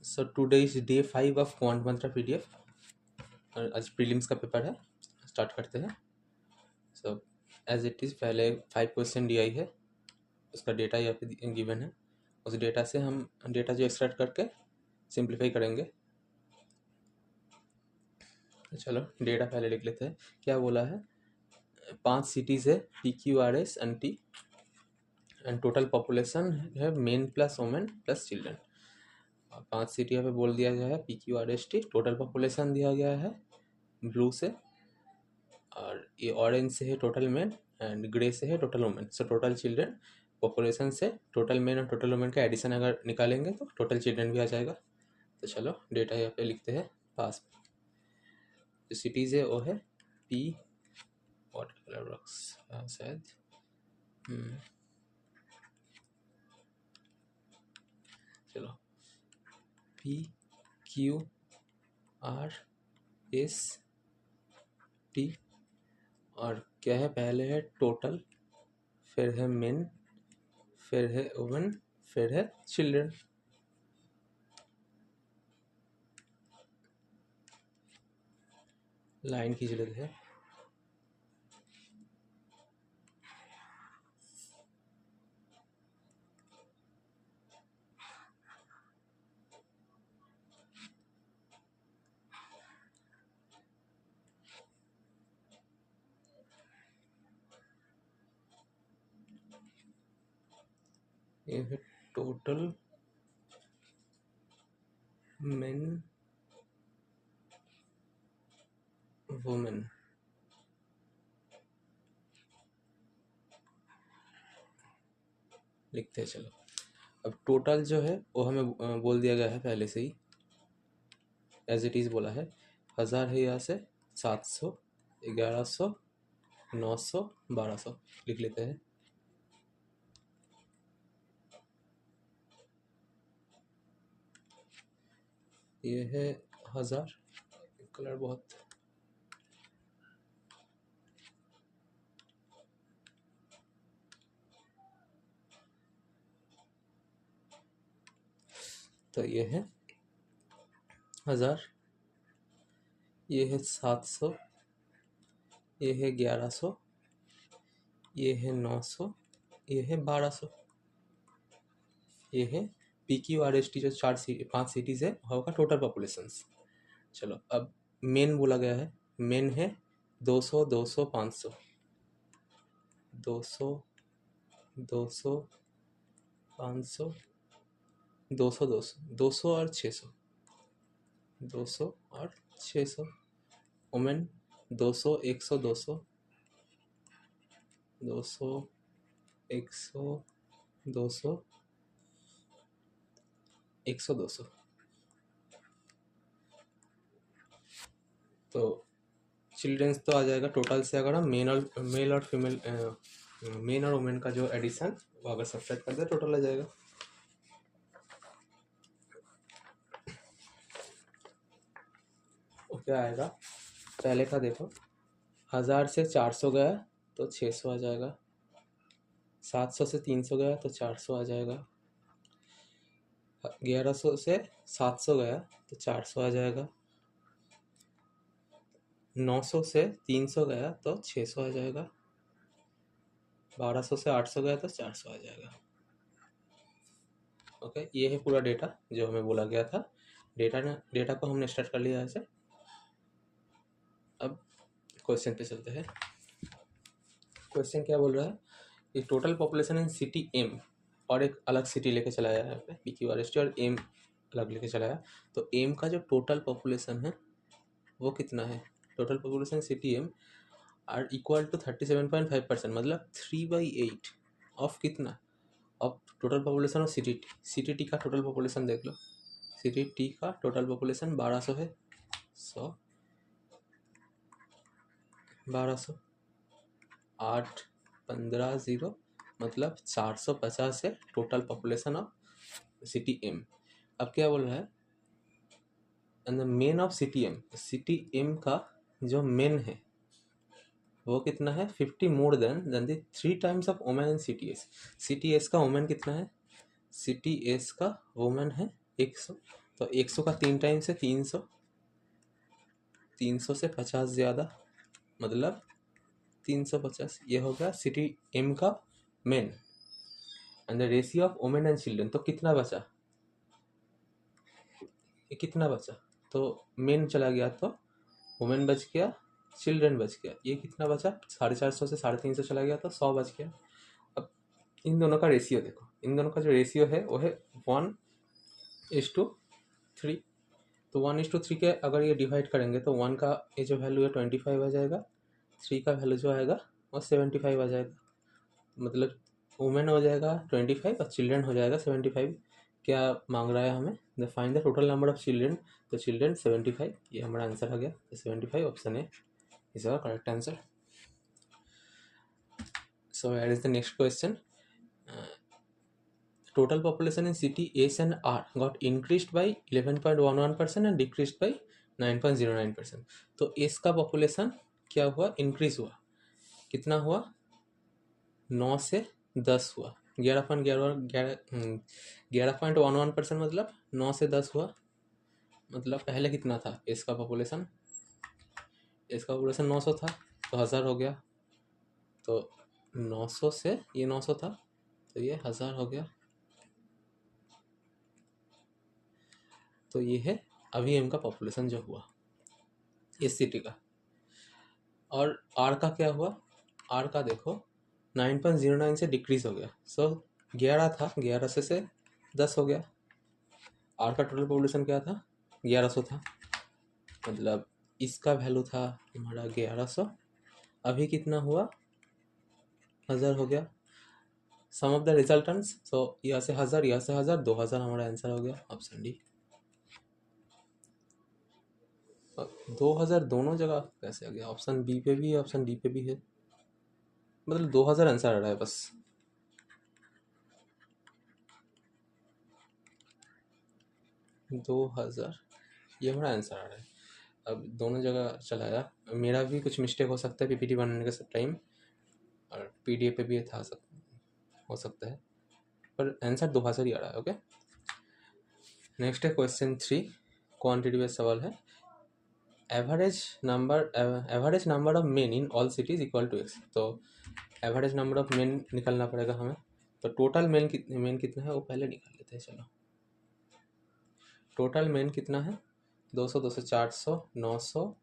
So today is day 5 of quant Mantra PDF और आज prelims का पेपर है। स्टार्ट करते हैं। सो एज इट इज़ पहले 5 क्वेश्चन दिया ही है, उसका डेटा यहाँ पे गिवन है। उस डेटा से हम डेटा जो एक्सट्रैक्ट करके सिंप्लीफाई करेंगे। तो चलो डेटा पहले लिख लेते हैं। क्या बोला है, 5 सिटीज़ है, PQRS and T, and total population है men plus women plus children. 5 city यहाँ पे बोल दिया गया है, PQRST। टोटल पॉपुलेशन दिया गया है ब्लू से, और ये ऑरेंज से है टोटल मेन एंड ग्रे से है total women. So total children, population से टोटल मेन और टोटल वुमेन का एडिशन अगर निकालेंगे तो टोटल चिल्ड्रन भी आ जाएगा। तो चलो डेटा यहाँ पे लिखते हैं। पास जो सिटीज़ है वो है पी वॉट कलर रॉक्स शायद चलो PQRS T, और क्या है, पहले है टोटल, फिर है मेन, फिर है वुमेन, फिर है चिल्ड्रन। लाइन की जरूरत है। ये है टोटल मेन वुमेन। लिखते हैं चलो। अब टोटल जो है वो हमें बोल दिया गया है पहले से ही, एज इट इज़ बोला है। 1000 है यहाँ से, 700, 1100, 900, 1200 लिख लेते हैं। ये है 1000, कलर बहुत तो ये है 1000, ये है 700, ये है 1100, ये है 900, ये है 1200। ये है PQRST जो 5 सिटीज़ है का टोटल पॉपुलेशन। चलो अब मेन बोला गया है, मेन है 200, 200, 500, 200, 200, 500, 200, 200, 200 और 600, 200 और 600। वुमेन 200, 100, 200, 200, 100, 200, 100, 200। तो चिल्ड्रंस तो आ जाएगा टोटल से। अगर हम मेल और फीमेल, मेन और वुमेन का जो एडिशन वो अगर सब्ट्रैक्ट करते हैं टोटल आ जाएगा। वो क्या आएगा, पहले का देखो, 1000 से 400 गया तो 600 आ जाएगा, 700 से 300 गया तो 400 आ जाएगा, 1100 से 700 गया तो 400 आ जाएगा, 900 से 300 गया तो 600 आ जाएगा, 1200 से 800 गया तो 400 आ जाएगा। ओके, ये है पूरा डेटा जो हमें बोला गया था। डेटा को हमने स्टार्ट कर लिया ऐसे। अब क्वेश्चन पे चलते हैं। क्वेश्चन क्या बोल रहा है, ये total population in city M, और एक अलग सिटी लेके चलाया है यहाँ पे PQRST, और एम अलग लेके चलाया। तो एम का जो टोटल पॉपुलेशन है वो कितना है, total population city M are equal to 37.5%, मतलब 3/8 ऑफ कितना, of total population of city T. City T का टोटल पॉपुलेशन देख लो, सिटी टी का टोटल पॉपुलेशन 1200 है। 100, 1200, 8, 15, 0, मतलब 450 है total population of city M. अब क्या बोल रहा है, and the men of city M, city M का जो मेन है वो कितना है, 50 more than the 3 times of women in city S. City S का वुमेन कितना है, सिटी एस का वुमेन है 100, तो 100 का 3 टाइम से 300, 300 से 50 ज़्यादा मतलब 350। ये हो गया सिटी एम का main and the ratio of women and children. तो कितना बचा, ये कितना बचा, तो मेन चला गया तो वुमेन बच गया, चिल्ड्रन बच गया। ये कितना बचा, 450 से 350 चला गया तो 100 बच गया। अब इन दोनों का रेशियो देखो, इन दोनों का जो रेशियो है वो है 1:3। तो 1:3 के अगर ये डिवाइड करेंगे तो 1 का ये जो वैल्यू है 25 आ जाएगा, 3 का वैल्यू जो आएगा वो 75 आ जाएगा। मतलब वुमेन हो जाएगा 25 और चिल्ड्रन हो जाएगा 75। क्या मांग रहा है हमें, the find the total number of children, तो चिल्ड्रन 75, ये हमारा आंसर आ गया। तो 75 option A is our correct answer. So here is the next question. Total population in city S and R got increased by 11.11% and decreased by 9.09%. तो S का population क्या हुआ, इंक्रीज हुआ, कितना हुआ, 9 से 10 हुआ, 11.11% मतलब 9 से 10 हुआ। मतलब पहले कितना था एस का पॉपुलेशन, एस का पॉपुलेशन 900 था तो 1000 हो गया। तो 900 से ये 900 था तो ये 1000 हो गया। तो ये है अभी एम का पॉपुलेशन जो हुआ इस सिटी का। और आर का क्या हुआ, आर का देखो 9.09 से डिक्रीज हो गया। सो 11 था, 11 से 10 हो गया। आर का टोटल पॉपुलेशन क्या था, 1100 था, मतलब इसका वैल्यू था हमारा 1100, अभी कितना हुआ, 1000 हो गया। सम ऑफ द रिजल्टेंट्स, सो यहाँ से 1000, यहाँ से 1000, 2000 हमारा आंसर हो गया, ऑप्शन डी। 2000 दोनों जगह कैसे आ गया, ऑप्शन बी पे भी है, ऑप्शन डी पे भी है, मतलब 2000 आंसर आ रहा है बस। दो 2000 ये हमारा आंसर आ रहा है। अब दोनों जगह चलाया, मेरा भी कुछ मिस्टेक हो सकता है पीपीटी बनाने के टाइम, और पीडीएफ पे भी था हो सकता है, पर आंसर 2000 ही आ रहा है। ओके, नेक्स्ट है क्वेश्चन 3, क्वांटिटी बेस्ड सवाल है। Average number of men in all cities equal to X. तो एवरेज नंबर ऑफ मेन निकलना पड़ेगा हमें। तो टोटल मेन कितना है वो पहले निकाल लेते हैं। चलो, टोटल मेन कितना है, 200, 200, 400, 900,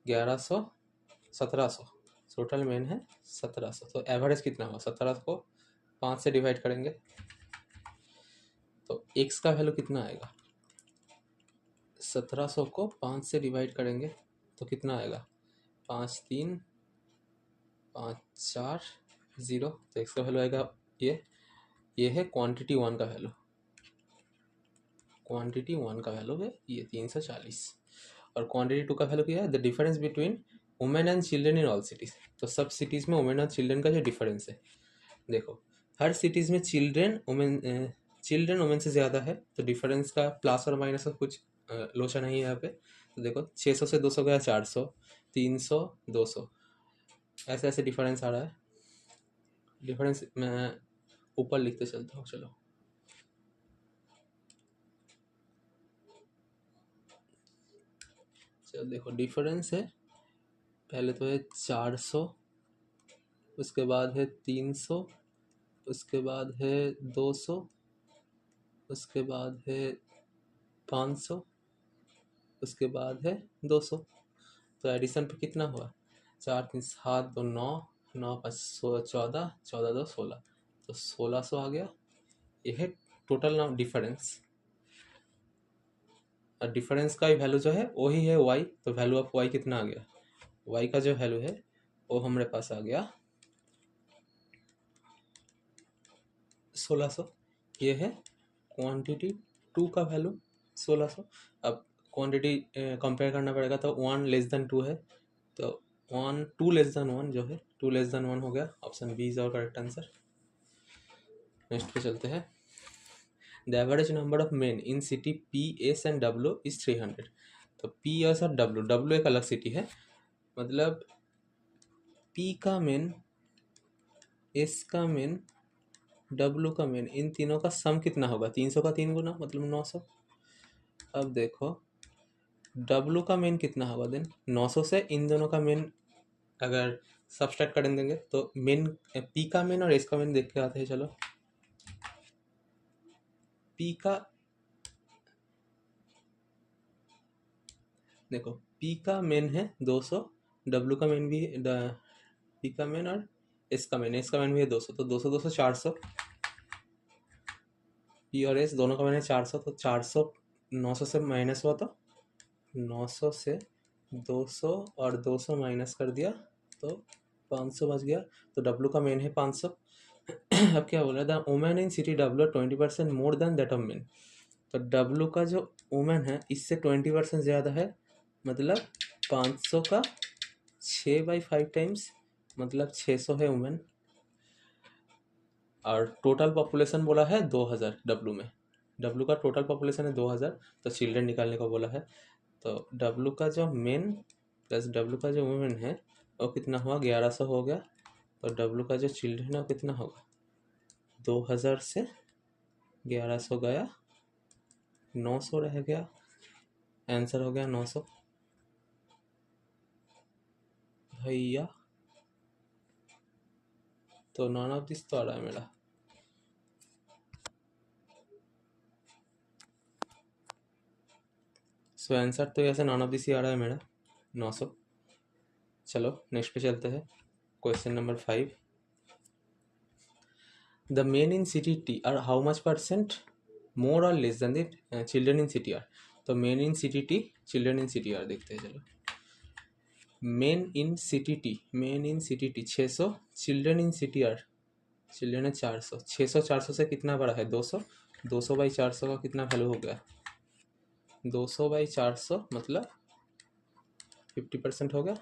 1100, 1700। टोटल मेन है 1700। तो एवरेज कितना हुआ, 1700 को 5 से डिवाइड करेंगे तो एक्स का वैल्यू कितना आएगा, 1700 को 5 से डिवाइड करेंगे तो कितना आएगा, 5 3 5 4 0। तो एक्स का वैल्यू आएगा ये है क्वांटिटी 1 का वैल्यू, क्वांटिटी 1 का वैल्यू है ये 340। और क्वांटिटी 2 का वैल्यू क्या है, the difference between women and children in all cities. तो सब सिटीज़ में वुमेन और चिल्ड्रन का जो डिफरेंस है, देखो हर सिटीज़ में चिल्ड्रन वुमेन से ज़्यादा है, तो डिफरेंस का प्लस और माइनस का कुछ लोचा नहीं है यहाँ पे। तो देखो 600 से 200 गया 400, 300, 200, ऐसे ऐसे डिफरेंस आ रहा है। डिफरेंस मैं ऊपर लिखते चलता हूँ। चलो, देखो डिफरेंस है, पहले तो है 400, उसके बाद है 300, उसके बाद है 200, उसके बाद है 500, उसके बाद है 200। तो एडिशन पे कितना हुआ, 4 3 7 2 9, 9 5 14, 14 2 16, तो 1600 आ गया। ये है टोटल ना डिफरेंस। और डिफरेंस का ही वैल्यू जो है वही है वाई, तो वैल्यू ऑफ वाई कितना आ गया, वाई का जो वैल्यू है वो हमारे पास आ गया 1600। ये है क्वांटिटी 2 का वैल्यू 1600। अब क्वांटिटी कंपेयर करना पड़ेगा, तो 1 लेस देन 2 है, तो 2 लेस देन 1 जो है 2 लेस देन 1 हो गया, option B is our correct answer. Next पे चलते हैं। The average number of men in city P S and W is 300। तो पी एस और डब्ल्यू, डब्ल्यू एक अलग सिटी है, मतलब पी का मेन, एस का मेन, डब्ल्यू का मेन, इन तीनों का सम कितना होगा, 300 का 3 गुना मतलब 900। अब देखो W का मेन कितना होगा देन 900 से इन दोनों का मेन अगर सब्सट्रैक्ट कर देंगे तो मेन P का मेन और S का मेन देख के आते हैं। चलो P का देखो P का मेन है 200, W का मेन भी P का मेन और S का मेन भी है 200, तो 200 200 400, P और S दोनों का मेन है 400, तो 400 900 से माइनस हुआ तो 900 से 200 और 200 माइनस कर दिया तो 500 बच गया। तो W का मेन है 500। अब क्या बोल रहा था, women in city W 20% more than that of main. तो W का जो वुमेन है इससे 20% ज़्यादा है, मतलब 500 का 6/5 टाइम्स, मतलब 600 है वुमेन। और टोटल पॉपुलेशन बोला है 2000 W में, W का टोटल पॉपुलेशन है 2000, तो चिल्ड्रन निकालने को बोला है। तो W का जो मेन प्लस W का जो वुमेन है वो कितना हुआ, 1100 हो गया। तो W का जो चिल्ड्रन है वो कितना होगा, 2000 से 1100 गया, 900 रह गया, आंसर हो गया 900 भैया। तो नॉन ऑफ दिस तो आ रहा है मेरा। सो आंसर तो ऐसे नॉन ऑफ दिस ही आ रहा है मेरा 900। चलो नेक्स्ट पे चलते हैं, question number 5। The men in city T are how much percent more और less than the children in city R. तो men in city T, children in city R देखते हैं। चलो men in city T 600, children in city R, children है 400, 600 400 से कितना बड़ा है 200, 200 बाई 400 का कितना वैल्यू हो गया, 200 बाई 400 मतलब 50% हो गया,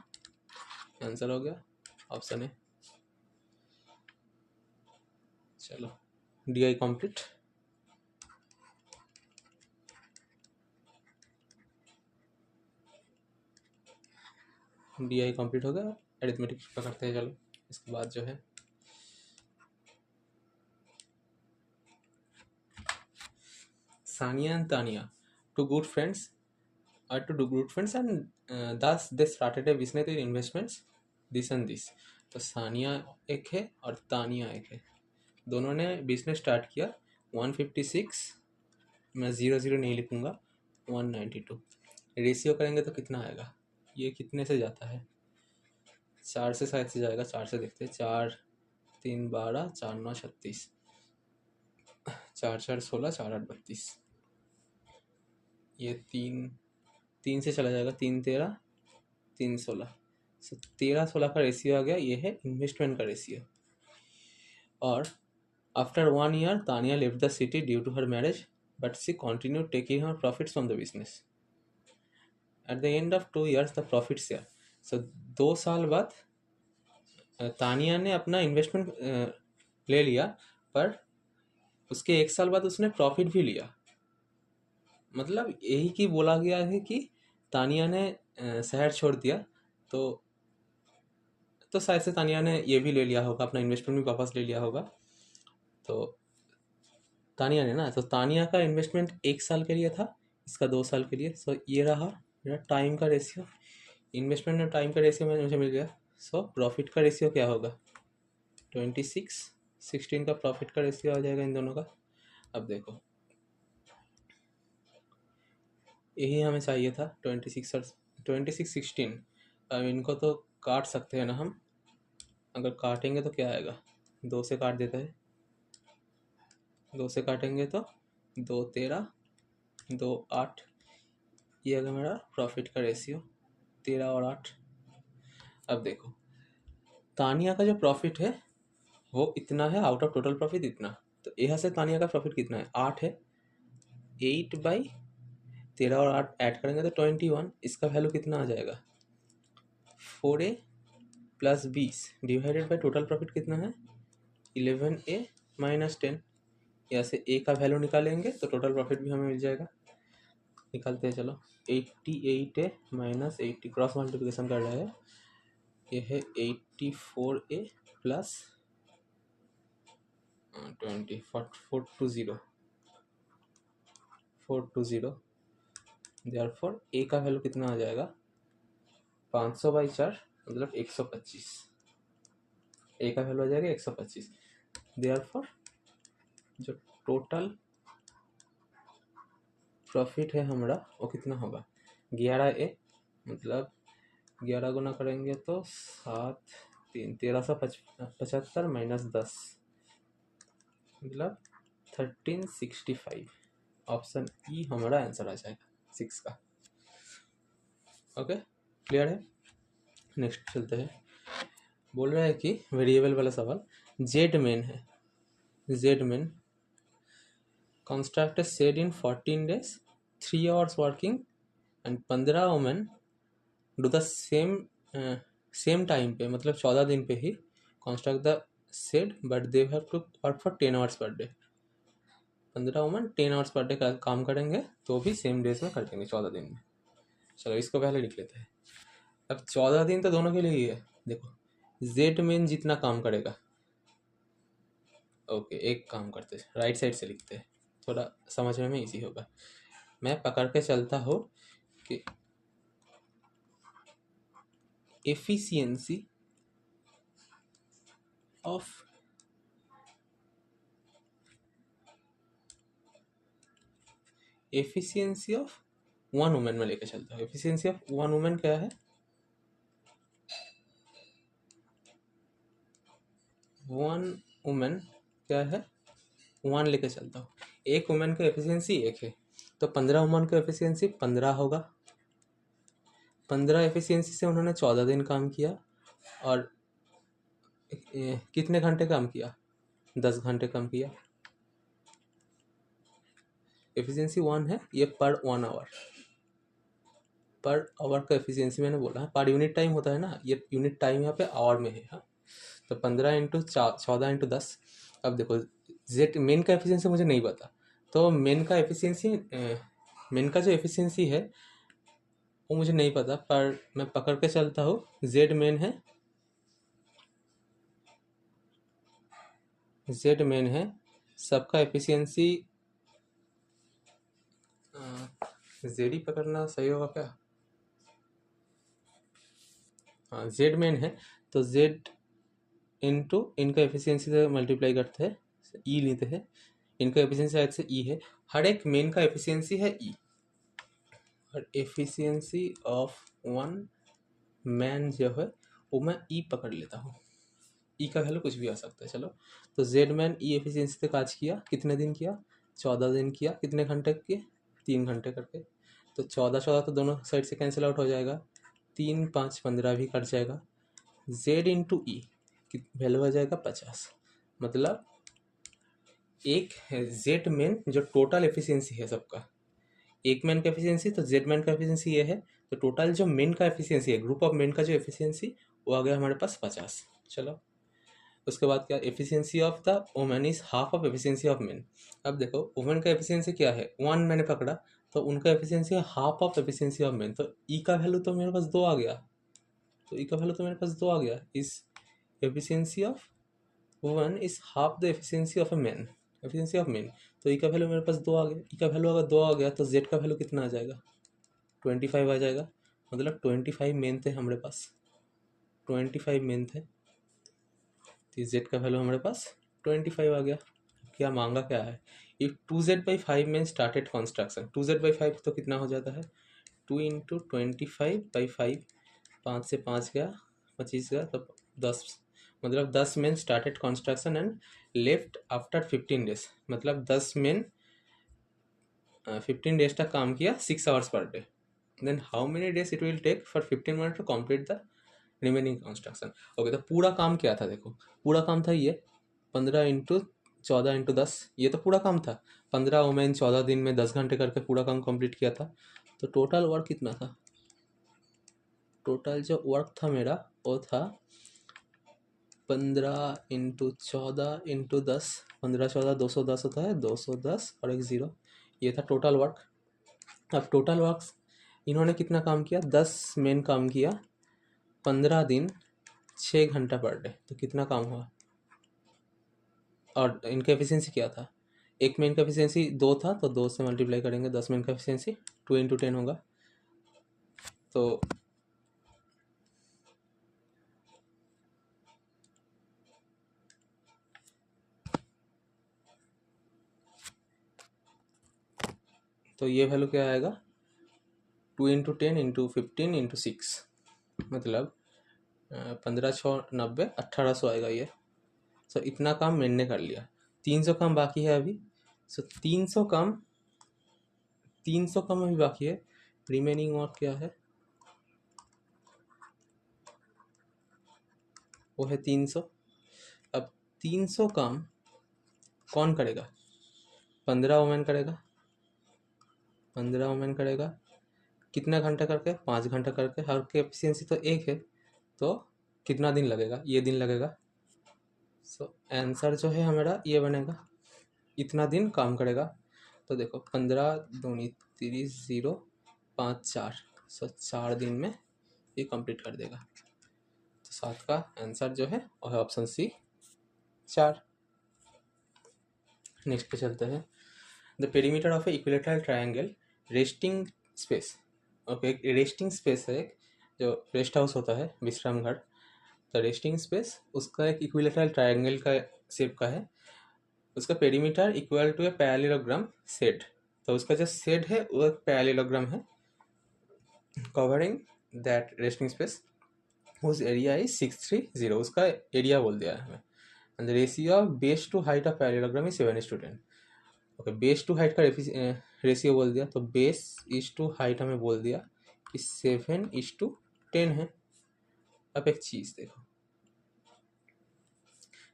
आंसर हो गया ऑप्शन है। चलो DI कंप्लीट। DI कंप्लीट हो गया, अरिथमेटिक का करते हैं। चलो इसके बाद जो है Sania and Tania two good friends and thus they started a business with investments this and this। तो सानिया एक है और तानिया एक है, दोनों ने बिजनेस स्टार्ट किया 156, मैं 00 नहीं लिखूंगा, 192। रेशियो करेंगे तो कितना आएगा, ये कितने से जाता है, 4 से शायद से जाएगा, 4 से देखते हैं, 4 3 12, 4 9 36, 4 4 16, 4 8 32, ये 3 से चला जाएगा, 3 13 3 16, 13 16 का रेशियो आ गया, ये है इन्वेस्टमेंट का रेशियो। और after 1 year Tania left the city due to her marriage but she continue taking her profits from the business. At the end of 2 years the profit share. So 2 साल बाद तानिया ने अपना इन्वेस्टमेंट ले लिया, पर उसके 1 साल बाद उसने प्रॉफिट भी लिया। मतलब यही कि बोला गया है कि तानिया ने शहर छोड़ दिया, तो शायद से तानिया ने ये भी ले लिया होगा, अपना इन्वेस्टमेंट भी वापस ले लिया होगा। तो तानिया ने ना, तो तानिया का इन्वेस्टमेंट 1 साल के लिए था, इसका 2 साल के लिए। सो ये रहा मेरा टाइम का रेशियो, इन्वेस्टमेंट और टाइम का रेशियो मुझे मिल गया। सो प्रॉफिट का रेशियो क्या होगा, 26 16 का प्रॉफिट का रेशियो आ जाएगा इन दोनों का। अब देखो यही हमें चाहिए था 26 और 26 16। अब इनको तो काट सकते हैं ना हम, अगर काटेंगे तो क्या आएगा, 2 से काट देते हैं, 2 से काटेंगे तो 2 13 2 8, ये अगर मेरा प्रॉफिट का रेशियो 13 और 8। अब देखो तानिया का जो प्रॉफिट है वो इतना है, आउट ऑफ टोटल प्रॉफिट इतना, तो यहाँ से तानिया का प्रॉफिट कितना है, 8 है, 8/13 और 8 ऐड करेंगे तो 21, इसका वैल्यू कितना आ जाएगा, 4A plus 20 divided by total profit कितना है, 11A माइनस 10। यहाँ से A का वैल्यू निकालेंगे तो टोटल प्रॉफिट भी हमें मिल जाएगा। निकालते हैं चलो, 88A माइनस 80, क्रॉस मल्टीप्लिकेशन कर रहे हैं, ये है 84A प्लस 20 420 420 देयरफॉर ए का वैल्यू कितना आ जाएगा 500/4 मतलब 125। ए का वैल्यू आ जाएगा 125। देयरफॉर जो टोटल प्रॉफिट है हमारा वो कितना होगा 11A मतलब 11 गुना करेंगे तो 7 3 1375 माइनस 10 मतलब 1365। ऑप्शन ई हमारा आंसर आ जाएगा 6 का। ओके क्लियर है। नेक्स्ट चलते हैं। बोल रहा है कि वेरिएबल वाला सवाल जेड मेन है। Z men construct shed in 14 days 3 hours working and 15 women do the same time पे मतलब 14 दिन पे ही construct the shed but they have to work for 10 hours per day. 15 women 10 hours per day का काम करेंगे तो भी सेम डेज में कर देंगे 14 दिन में। चलो इसको पहले लिख लेते हैं। अब 14 दिन तो दोनों के लिए ही है। देखो जेड मेन जितना काम करेगा, ओके एक काम करते हैं राइट साइड से लिखते हैं थोड़ा समझने में इजी होगा। मैं पकड़ के चलता हूँ कि एफिशिएंसी ऑफ वन वुमेन में लेकर चलता हूँ। एफिशिएंसी ऑफ वन वुमेन क्या है वन वुमेन क्या है 1 लेके चलता हूँ। एक वुमेन का एफिशिएंसी 1 है तो 15 वुमेन का एफिशिएंसी 15 होगा। 15 एफिशिएंसी से उन्होंने 14 दिन काम किया और कितने घंटे काम किया 10 घंटे काम किया। एफिशिएंसी 1 है ये पर 1 आवर। पर आवर का एफिशिएंसी मैंने बोला है पर यूनिट टाइम होता है ना, ये यूनिट टाइम यहाँ पे आवर में है। हाँ तो 15 इंटू 14 इंटू 10। अब देखो जेड मेन का एफिशिएंसी मुझे नहीं पता तो मेन का जो एफिशिएंसी है वो मुझे नहीं पता पर मैं पकड़ के चलता हूँ जेड मेन है सबका एफिशिएंसी जेड ही पकड़ना सही होगा क्या। हाँ जेड मेन है तो जेड इंटू इनका एफिशिएंसी से मल्टीप्लाई करते हैं ई लेते हैं। इनका एफिशिएंसी शायद से ई है। हर एक मेन का एफिशिएंसी है ई और एफिशिएंसी ऑफ वन मैन जो है वो मैं ई पकड़ लेता हूँ। ई का वैल्यू कुछ भी आ सकता है। चलो तो जेड मैन ई एफिशिएंसी तक आज किया कितने दिन किया 14 दिन किया कितने घंटे किए 3 घंटे करके। तो 14 तो दोनों साइड से कैंसिल आउट हो जाएगा 3 5 15 भी कट जाएगा। जेड इंटू ई वैल्यू आ जाएगा 50 मतलब एक है जेड मैन जो टोटल एफिशिएंसी है सबका एक मैन का एफिशिएंसी तो जेड मैन का एफिशिएंसी ये है तो टोटल जो मेन का एफिशिएंसी है ग्रुप ऑफ मेन का जो एफिशिएंसी वो आ गया हमारे पास 50। चलो उसके बाद क्या efficiency of the women is half of efficiency of main. अब देखो वुमेन का एफिशिएंसी क्या है 1 मैंने पकड़ा तो उनका एफिशिएंसी है half of efficiency of main तो ई का वैल्यू तो मेरे पास 2 आ गया। तो ई का वैल्यू तो मेरे पास 2 आ गया। इस efficiency of women is half the efficiency of a man efficiency of main. तो ई का वैल्यू मेरे पास 2 आ गया। ई का वैल्यू अगर 2 आ गया तो जेड का वैल्यू कितना आ जाएगा 25 आ जाएगा। मतलब 25 मेन थे हमारे पास 25 मेन थे तो जेड का वैल्यू हमारे पास 25 आ गया। क्या मांगा क्या है इफ 2z/5 में स्टार्टेड कंस्ट्रक्शन 2z/5 तो कितना हो जाता है 2 इंटू 25/5 5 से 5 गया 25 गया तो 10 मतलब 10 main started construction and left after 15 days मतलब 10 मेन 15 डेज तक काम किया 6 आवर्स पर day. Then how many days it will take for 15 minute to complete the remaining construction. Okay तो पूरा काम क्या था देखो पूरा काम था ये 15 इंटू 14 इंटू 10 ये तो पूरा काम था। 15 वुमेन 14 दिन में 10 घंटे करके पूरा काम कंप्लीट किया था। तो टोटल वर्क कितना था टोटल जो वर्क था मेरा वो था 15 इंटू 14 इंटू 10 15 14 210 होता है 210 और एक 0 ये था टोटल वर्क। अब टोटल वर्क इन्होंने कितना काम किया 10 मेन काम किया 15 दिन 6 घंटा पर डे तो कितना काम हुआ और इनका एफिशिएंसी क्या था एक मेन का एफिशिएंसी 2 था तो 2 से मल्टीप्लाई करेंगे, 10 मेन का एफिशिएंसी 2 इंटू 10 होगा। तो ये वैल्यू क्या आएगा, 2 इंटू 10 इंटू 15 इंटू 6, मतलब 15 6 90 1800 आएगा ये। सो इतना काम मैंने कर लिया, 300 काम बाकी है अभी। सो 300 काम अभी बाकी है, रिमेनिंग और क्या है, वो है 300। अब 300 काम कौन करेगा, 15 वुमेन करेगा, 15 वुमेन करेगा। कितना घंटा करके, 5 घंटा करके। हर की एफिशिएंसी तो एक है, तो कितना दिन लगेगा, ये दिन लगेगा। सो आंसर जो है हमारा ये बनेगा, इतना दिन काम करेगा। तो देखो 15 दूनी 30 0 5 4, सो 4 दिन में ये कंप्लीट कर देगा। तो 7 का आंसर जो है वो है ऑप्शन सी 4। नेक्स्ट पे चलते हैं। The perimeter of A equilateral triangle resting space. Okay, resting space है एक, जो रेस्ट हाउस होता है, विश्राम घर। तो रेस्टिंग स्पेस उसका एक इक्विलेटरल ट्रायंगल का शेप का है, उसका perimeter equal to a parallelogram set. तो उसका जो सेट है वो एक पैरेललोग्राम है covering that resting space whose area is 630। उसका एरिया बोल दिया है हमें। And the ratio of base to height of parallelogram is 7:10। Okay, base to height का रेशियो बोल दिया, तो बेस इज टू हाइट हमें बोल दिया कि 7:10 है। अब एक चीज़ देखो,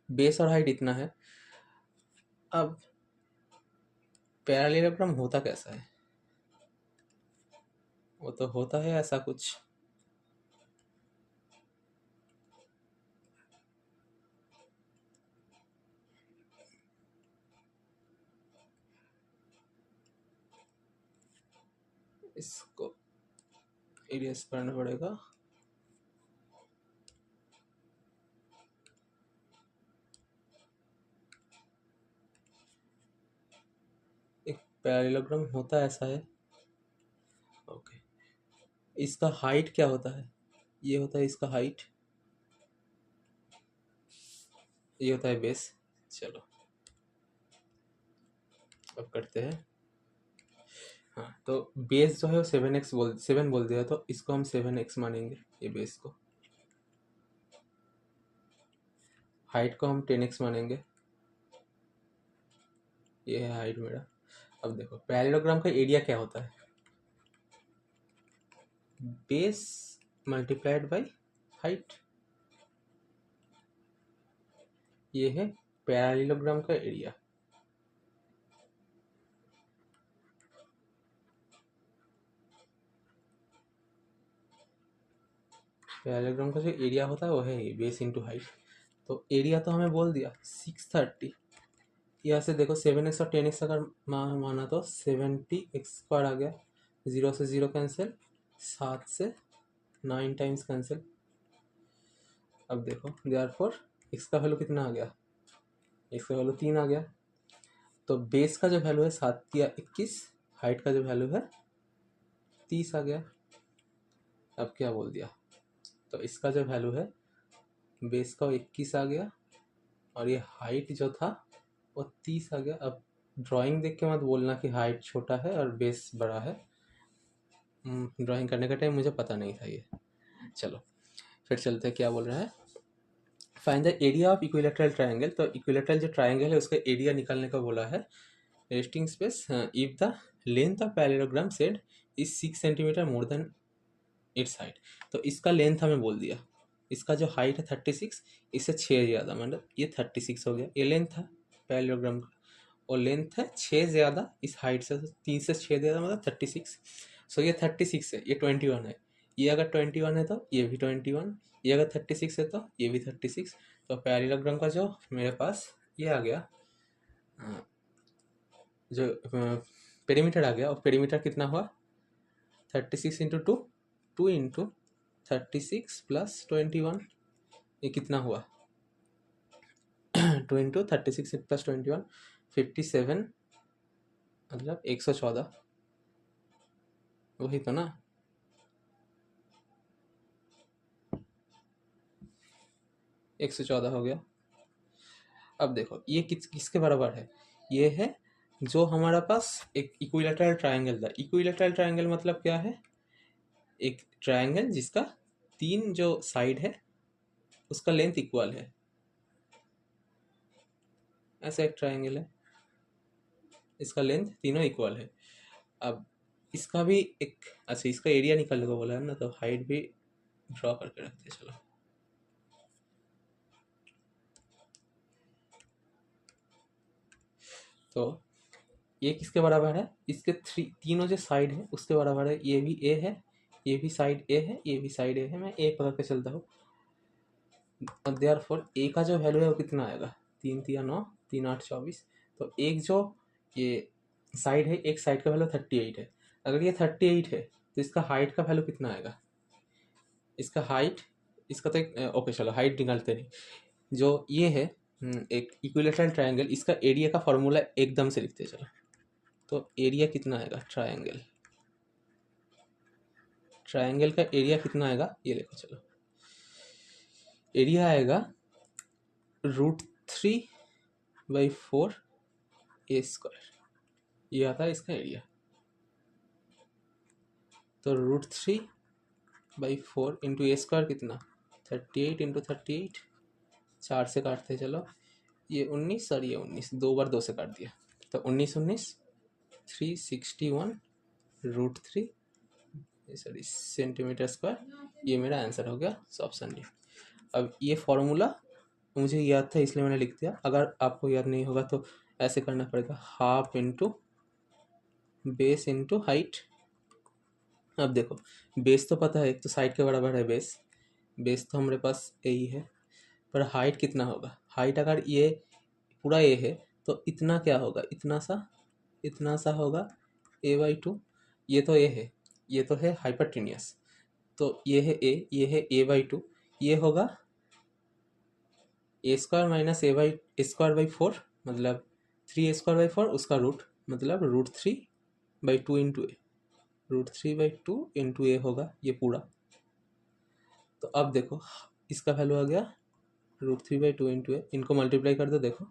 बेस और हाइट इतना है। अब पैरेललोग्राम होता कैसा है, वो तो होता है ऐसा कुछ, इसको इरेज करना पड़ेगा। एक पैरेललोग्राम होता ऐसा है। ओके, इसका हाइट क्या होता है, ये होता है इसका हाइट, ये होता है बेस। चलो अब करते हैं। हाँ, तो बेस जो है वो 7 बोल दिया, तो इसको हम 7x मानेंगे, ये बेस को। हाइट को हम 10x मानेंगे, ये है हाइट मेरा। अब देखो पैरेललोग्राम का एरिया क्या होता है, बेस मल्टीप्लाइड बाय हाइट। ये है पैरेललोग्राम का एरिया। पैरेललोग्राम का जो एरिया होता है वो है बेस इंटू हाइट। तो एरिया तो हमें बोल दिया 630। यहाँ से देखो 7x और 10x अगर माना तो 70x² आ गया, 0 से 0 कैंसिल, 7 से 9 टाइम्स कैंसिल। अब देखो देयरफॉर x का वैल्यू कितना आ गया, x का वैल्यू 3 आ गया। तो बेस का जो वैल्यू है 7 या 21, हाइट का जो वैल्यू है 30 आ गया। अब क्या बोल दिया, तो इसका जो वैल्यू है बेस का 21 आ गया, और ये हाइट जो था वो 30 आ गया। अब ड्राइंग देख के मत बोलना कि हाइट छोटा है और बेस बड़ा है, ड्राइंग करने का टाइम मुझे पता नहीं था ये। चलो फिर चलते हैं, क्या बोल रहा है, find the area of equilateral triangle. तो इक्विलेटरल जो ट्रायंगल है उसका एरिया निकालने का बोला है। Resting space if the length of parallelogram set is 6 centimetre more than it's height. तो इसका लेंथ हमें बोल दिया, इसका जो हाइट है 36, इससे 6 ज़्यादा, मतलब ये 36 हो गया, ये लेंथ था पैरेललोग्राम का, और लेंथ है 6 ज़्यादा इस हाइट से, 3 से 6 ज़्यादा मतलब 36। सो ये 36 है, ये 21 है, ये अगर 21 है तो ये भी 21, ये अगर 36 है तो ये भी 36। तो पैरेललोग्राम का जो मेरे पास ये आ गया, जो पेरीमीटर आ गया, और पेरीमीटर कितना हुआ 36 इंटू 2, 2 इंटू 36 प्लस 21, ये कितना हुआ 2 इंटू 36 प्लस 21, 57 मतलब 114, वही तो ना। एक सौ चौदह हो गया। अब देखो ये किसके बराबर है, ये है जो हमारा पास एक इक्विलेटरल ट्रायंगल था। इक्विलेटरल ट्रायंगल मतलब क्या है, एक ट्रायंगल जिसका तीन जो साइड है उसका लेंथ इक्वल है, ऐसा एक ट्रायंगल है, इसका लेंथ तीनों इक्वल है। अब इसका भी एक, अच्छा इसका एरिया निकालने को बोला है ना, तो हाइट भी ड्रॉ करके रखते हैं। चलो तो ये किसके बराबर है, इसके तीनों जो साइड है उसके बराबर है। ये भी ए है, ये भी साइड ए है, ये भी साइड ए है, मैं ए पकड़ के चलता हूँ। देयरफॉर ए का जो वैल्यू है वो कितना आएगा, 3 3 9, 3 8 24। तो एक जो ये साइड है, एक साइड का वैल्यू 38 है। अगर ये 38 है तो इसका हाइट का वैल्यू कितना आएगा, इसका हाइट, इसका तो एक ओके चलो हाइट निकालते नहीं। जो ये है एक इक्विलेटरल ट्रायंगल, इसका एरिया का फॉर्मूला एकदम से लिखते हैं चलो। तो एरिया कितना आएगा, ट्रायंगल, ट्रायंगल का एरिया कितना आएगा ये देखो चलो। एरिया आएगा √3/4 ए स्क्वायर, ये आता है इसका एरिया। तो √3/4 इंटू ए स्क्वायर कितना, 38 इंटू 38, 4 से काटते चलो, ये 19 और ये 19, 2 बार 2 से काट दिया, तो 19 361 √3 सॉरी सेंटीमीटर स्क्वायर, ये मेरा आंसर हो गया। So option D. अब ये फॉर्मूला मुझे याद था इसलिए मैंने लिख दिया, अगर आपको याद नहीं होगा तो ऐसे करना पड़ेगा, half into base into height. अब देखो बेस तो पता है, एक तो साइड के बराबर है बेस, बेस तो हमारे पास यही है, पर हाइट कितना होगा, हाइट अगर ये पूरा ए है तो इतना क्या होगा, इतना सा होगा a/2। ये तो ए है, ये तो है हाइपरटेनियस, तो ये है ए, ये है a/2, ये होगा a² - a/4, मतलब 3a² / 4 उसका रूट, मतलब √3/2 इंटू ए, √3/2 इंटू ए होगा ये पूरा। तो अब देखो इसका वैल्यू आ गया √3/2 इंटू ए, इनको मल्टीप्लाई कर दो, देखो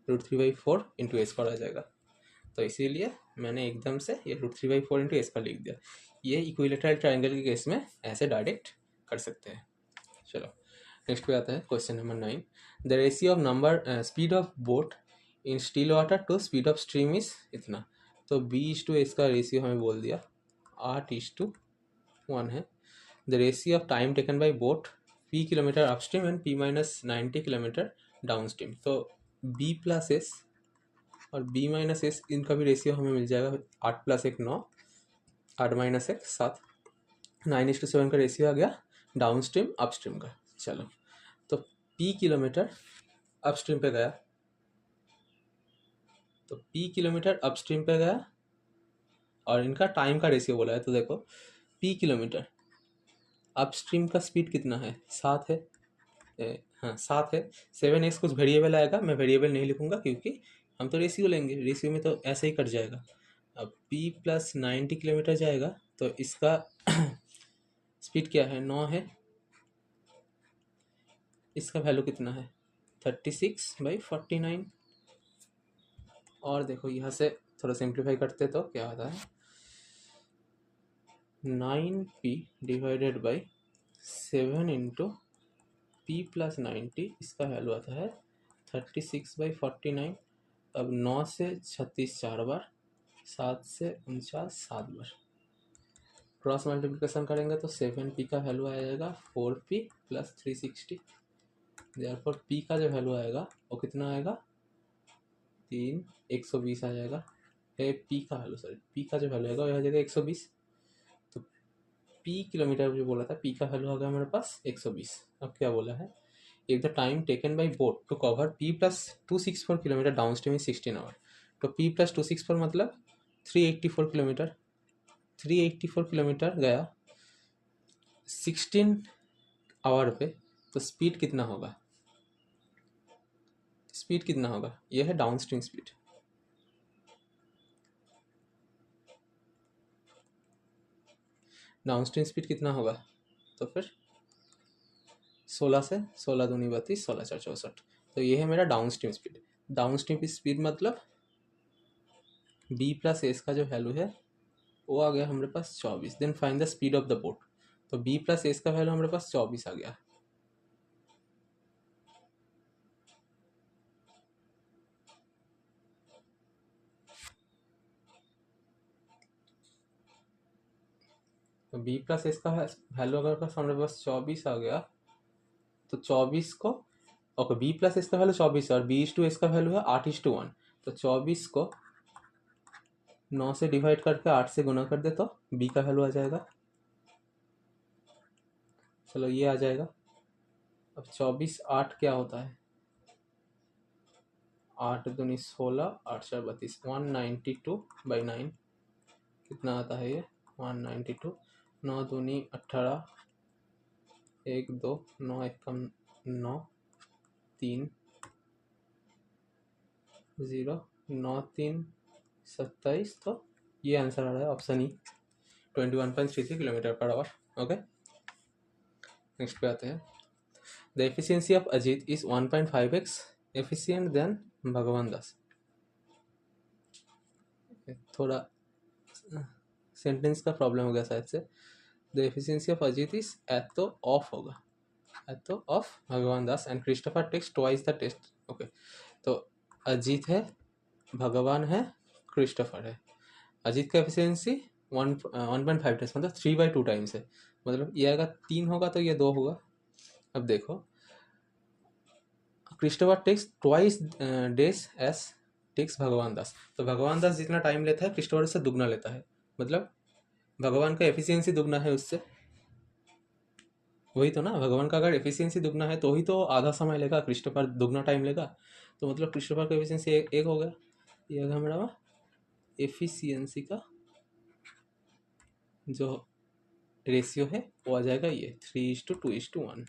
√3/4 इंटू ए स्क्वायर आ जाएगा। तो इसीलिए मैंने एकदम से ये √3/4 इंटू ए स्क्वायर लिख दिया। ये इक्विलेटरल ट्रायंगल के केस में ऐसे डायरेक्ट कर सकते हैं। चलो नेक्स्ट पे आता है question number 9। The ratio of number speed of boat in still water to speed of stream is इतना। तो b/a इसका रेशियो हमें बोल दिया 8:1 है। The ratio of time taken by boat p kilometre upstream and p-90 kilometre down stream. तो b+s और b-s इनका भी रेशियो हमें मिल जाएगा 8 + 1 9, 8 - 1 7, 9:7 का रेशियो आ गया डाउन स्ट्रीम अपस्ट्रीम का। चलो तो p किलोमीटर अपस्ट्रीम पे गया, तो p किलोमीटर अपस्ट्रीम पे गया और इनका टाइम का रेशियो बोला है। तो देखो p किलोमीटर अपस्ट्रीम का स्पीड कितना है, 7 है, हाँ 7 है। 7x कुछ वेरिएबल आएगा, मैं वेरिएबल नहीं लिखूंगा क्योंकि हम तो रेशियो लेंगे, रेशियो में तो ऐसे ही कट जाएगा। अब p + 90 किलोमीटर जाएगा तो इसका स्पीड क्या है, 9 है, इसका वैल्यू कितना है 36/49। और देखो यहाँ से थोड़ा सिंप्लीफाई करते तो क्या आता है, 9p / 7 इंटू p + 90, इसका वैल्यू आता है 36/49। अब 9 से 36 4 बार, 7 से 49 7 बार, क्रॉस मल्टीप्लिकेशन करेंगे तो 7p का वैल्यू आ जाएगा 4p + 360। देयरफॉर p का जो वैल्यू आएगा वो कितना आएगा 120 आ जाएगा। p का वैल्यू सॉरी p का जो वैल्यू आएगा वो आ जाएगा 120। तो p किलोमीटर जो बोला था p का वैल्यू आ गया हमारे पास 120। अब क्या बोला है, if the time taken by boat to cover p + 264 kilometre downstream is 16 hour. तो p + 264 मतलब 384 किलोमीटर, 384 किलोमीटर गया 16 आवर पे, तो स्पीड कितना होगा, स्पीड कितना होगा, यह है down stream speed. Downstream speed कितना होगा, तो फिर 16 से 16 दूनी 32, 16 चार 64। तो ये है मेरा downstream speed. Downstream speed मतलब बी प्लस एस का जो वैल्यू है वो आ गया हमारे पास 24। Then find the speed of the boat. तो बी प्लस एस का वैल्यू हमारे पास 24 आ गया। तो बी प्लस एस का वैल्यू अगर पास हमारे पास 24 आ गया, तो 24 को, ओके, बी प्लस एस का वैल्यू 24 है और बी इज टू एस का वैल्यू है 8:1। तो 24 को 9 से डिवाइड करके 8 से गुना कर दे तो बी का वैल्यू आ जाएगा। चलो ये आ जाएगा। अब 24 8 क्या होता है, 8 दूनी 16, 8 4 32, 192/9 कितना आता है ये, 192। 9 दूनी 18, 1 2 9 1 कम 9, 3 0 9 3 27। तो ये आंसर आ रहा है option E, 21.33 kilometre per hour. Okay, next पे आते हैं। The efficiency of Ajit is 1.5x efficient then भगवान दास। थोड़ा सेंटेंस का प्रॉब्लम हो गया शायद से। The efficiency of Ajit is एतो ऑफ होगा, एतो of Bhagwan Das and Christopher takes twice the test. Okay, तो अजीत है, भगवान है, क्रिस्टोफर है। अजीत का एफिशिएंसी 1.5 टेस्ट मतलब 3/2 टाइम्स है। मतलब ये अगर 3 होगा तो ये 2 होगा। अब देखो, Christopher takes twice days as takes Bhagwan Das. तो भगवान दास जितना टाइम लेता है क्रिस्टोफर से दुगना लेता है। मतलब भगवान का एफिशिएंसी दुगना है उससे, वही तो ना। भगवान का अगर एफिशिएंसी दुगना है तो ही तो आधा समय लेगा, क्रिस्टोफर दुगना टाइम लेगा। तो मतलब क्रिस्टोफर का एफिशिएंसी एक हो गया। ये हमारा एफिशिएंसी का जो रेशियो है वो आ जाएगा ये 3:2:1।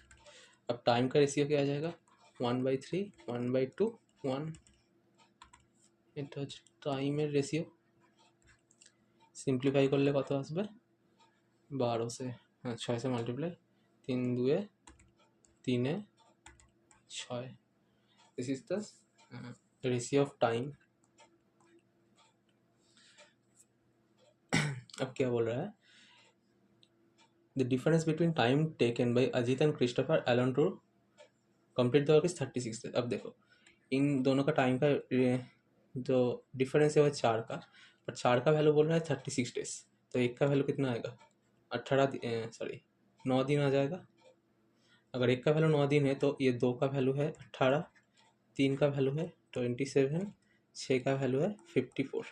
अब टाइम का रेशियो क्या आ जाएगा, 1/3 1/2 1। এটা হচ্ছে টাইমের রেশিও। সিম্পলিফাই করলে কত আসবে, 12 से, हाँ 6 से multiply, 3 2 3 6। This is the ratio of time. अब क्या बोल रहा है, the difference between time taken by Ajit and Christopher alone to complete the work is 36 days. अब देखो इन दोनों का टाइम का जो डिफरेंस है वो 4 का, और 4 का वैल्यू बोल रहा है 36 डेज। तो एक का वैल्यू कितना आएगा, 9 दिन आ जाएगा। अगर एक का वैल्यू 9 दिन है तो ये 2 का वैल्यू है 18, 3 का वैल्यू है 27, 6 का वैल्यू है 54।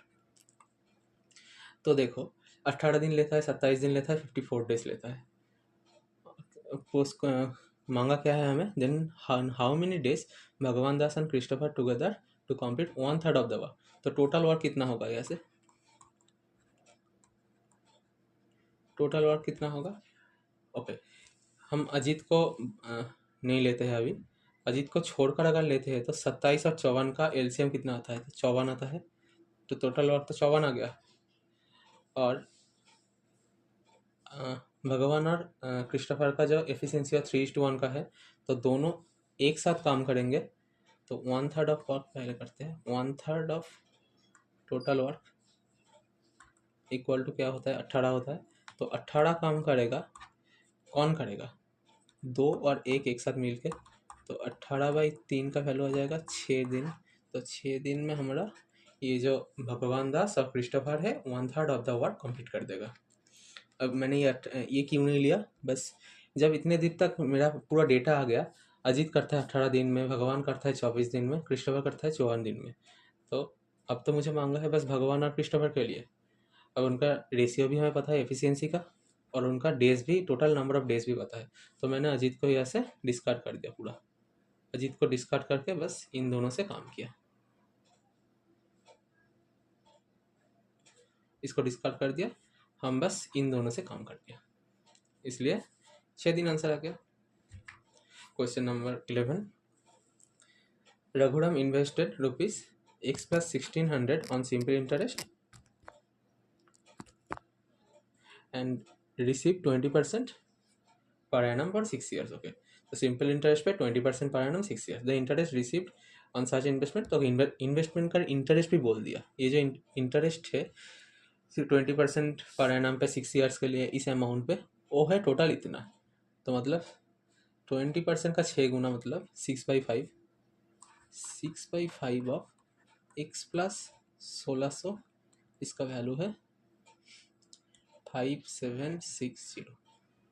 तो देखो 18 दिन लेता है, 27 दिन लेता है, 54 डेज लेता है। मांगा क्या है हमें, then how many days Bhagwan Das and Christopher together to complete 1/3 of the work. तो टोटल वर्क कितना होगा, यहाँ से टोटल वर्क कितना होगा। ओके, हम अजीत को नहीं लेते हैं अभी। अजीत को छोड़कर अगर लेते हैं तो 27 और 54 का एलसीएम कितना आता है, तो 54 आता है। तो टोटल वर्क तो 54 आ गया। और भगवान और क्रिस्टोफर का जो एफिशिएंसी 3:1 का है, तो दोनों एक साथ काम करेंगे। तो 1/3 ऑफ वर्क पहले करते हैं। 1/3 of total work equal to क्या होता है, 18 होता है। तो 18 काम करेगा, कौन करेगा, 2 और 1 एक साथ मिल के। तो 18/3 का वैल्यू आ जाएगा 6 दिन। तो 6 दिन में हमारा ये जो भगवान दास और क्रिस्टोफर है 1/3 ऑफ द वर्क कंप्लीट कर देगा। अब मैंने ये क्यों नहीं लिया, बस जब इतने दिन तक मेरा पूरा डेटा आ गया, अजीत करता है 18 दिन में, भगवान करता है 24 दिन में, क्रिस्टोफर करता है 54 दिन में। तो अब तो मुझे मांगा है बस भगवान और क्रिस्टोफर के लिए। अब उनका रेशियो भी हमें पता है एफिशिएंसी का, और उनका डेज भी, टोटल नंबर ऑफ डेज भी पता है। तो मैंने अजीत को यहाँ से डिस्कार्ड कर दिया पूरा। अजीत को डिस्कार्ड करके बस इन दोनों से काम किया, इसको डिस्कार्ड कर दिया, हम बस इन दोनों से काम कर दिया, इसलिए 6 दिन आंसर आ गया। Question number 11, Raghuram invested ₹x + 1600 on simple interest and receive 20% per annum for 6 years. Okay, तो सिंपल इंटरेस्ट पे 20% per annum 6 year the interest received on such investment. तो इन्वेस्टमेंट का इंटरेस्ट भी बोल दिया। ये जो इंटरेस्ट है 20% पर एनम पे 6 ईयर्स के लिए इस अमाउंट पे, वो है टोटल इतना। तो मतलब 20% का 6 गुना मतलब 6/5, 6/5 ऑफ x प्लस 1600, इसका वैल्यू है 5760।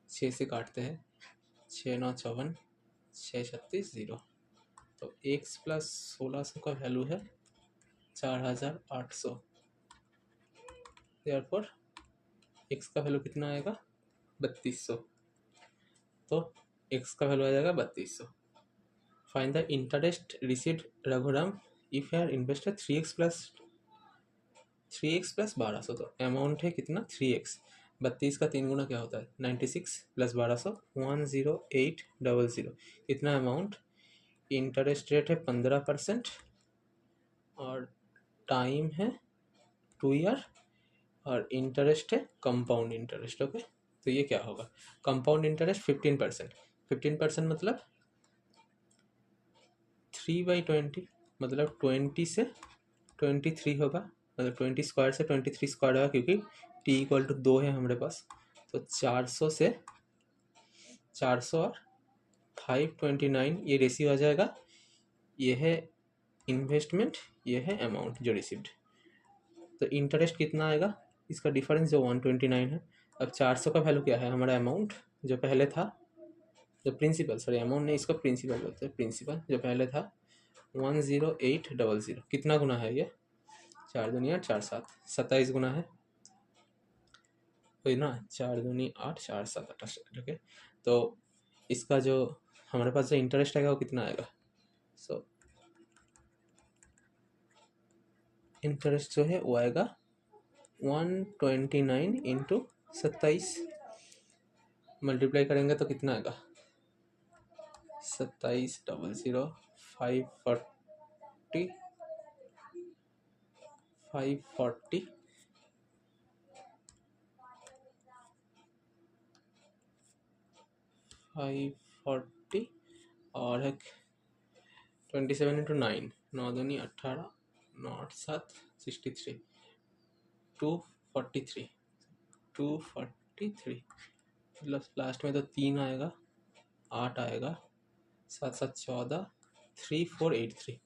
6 से काटते हैं, 6×9 = 54, 6×36 0। तो x प्लस 1600 का वैल्यू है 4800। देयरफॉर x का वैल्यू कितना आएगा 3200। तो x का वैल्यू आ जाएगा 3200। Find the interest received Raghuram if you are invested 3x plus 1200। तो अमाउंट है कितना 3x। 32 का 3 गुना क्या होता है 96 प्लस 1200 10800। कितना अमाउंट। इंटरेस्ट रेट है 15% और टाइम है 2 ईयर और इंटरेस्ट है कंपाउंड इंटरेस्ट। ओके, तो ये क्या होगा कंपाउंड इंटरेस्ट 15%। 15% मतलब 3/20, मतलब 20 से 23 होगा, मतलब 20 स्क्वायर से 23 स्क्वायर होगा क्योंकि t=2 है हमारे पास। तो 400 से 400 और 529 ये रेशियो आ जाएगा। ये है इन्वेस्टमेंट, ये है अमाउंट जो रिसीव्ड। तो इंटरेस्ट कितना आएगा, इसका डिफरेंस जो 129 है। अब 400 का वैल्यू क्या है हमारा अमाउंट जो पहले था, जो प्रिंसिपल, सॉरी अमाउंट नहीं इसको प्रिंसिपल बोलते हैं, प्रिंसिपल जो पहले था 10800। कितना गुना है ये 4 दूनी 8 4 7 27 गुना है वही ना, 4 दूनी 8 4 7 28। ओके, तो इसका जो हमारे पास जो इंटरेस्ट आएगा वो कितना आएगा। सो इंटरेस्ट जो है वो आएगा 129 इंटू 27, मल्टीप्लाई करेंगे तो कितना आएगा 2700 540 540 540 और है 27 इंटू 9 9 दूनी 18 9 8 7 63 243 243 मतलब लास्ट में तो 3 आएगा 8 आएगा 7 7 14 3483।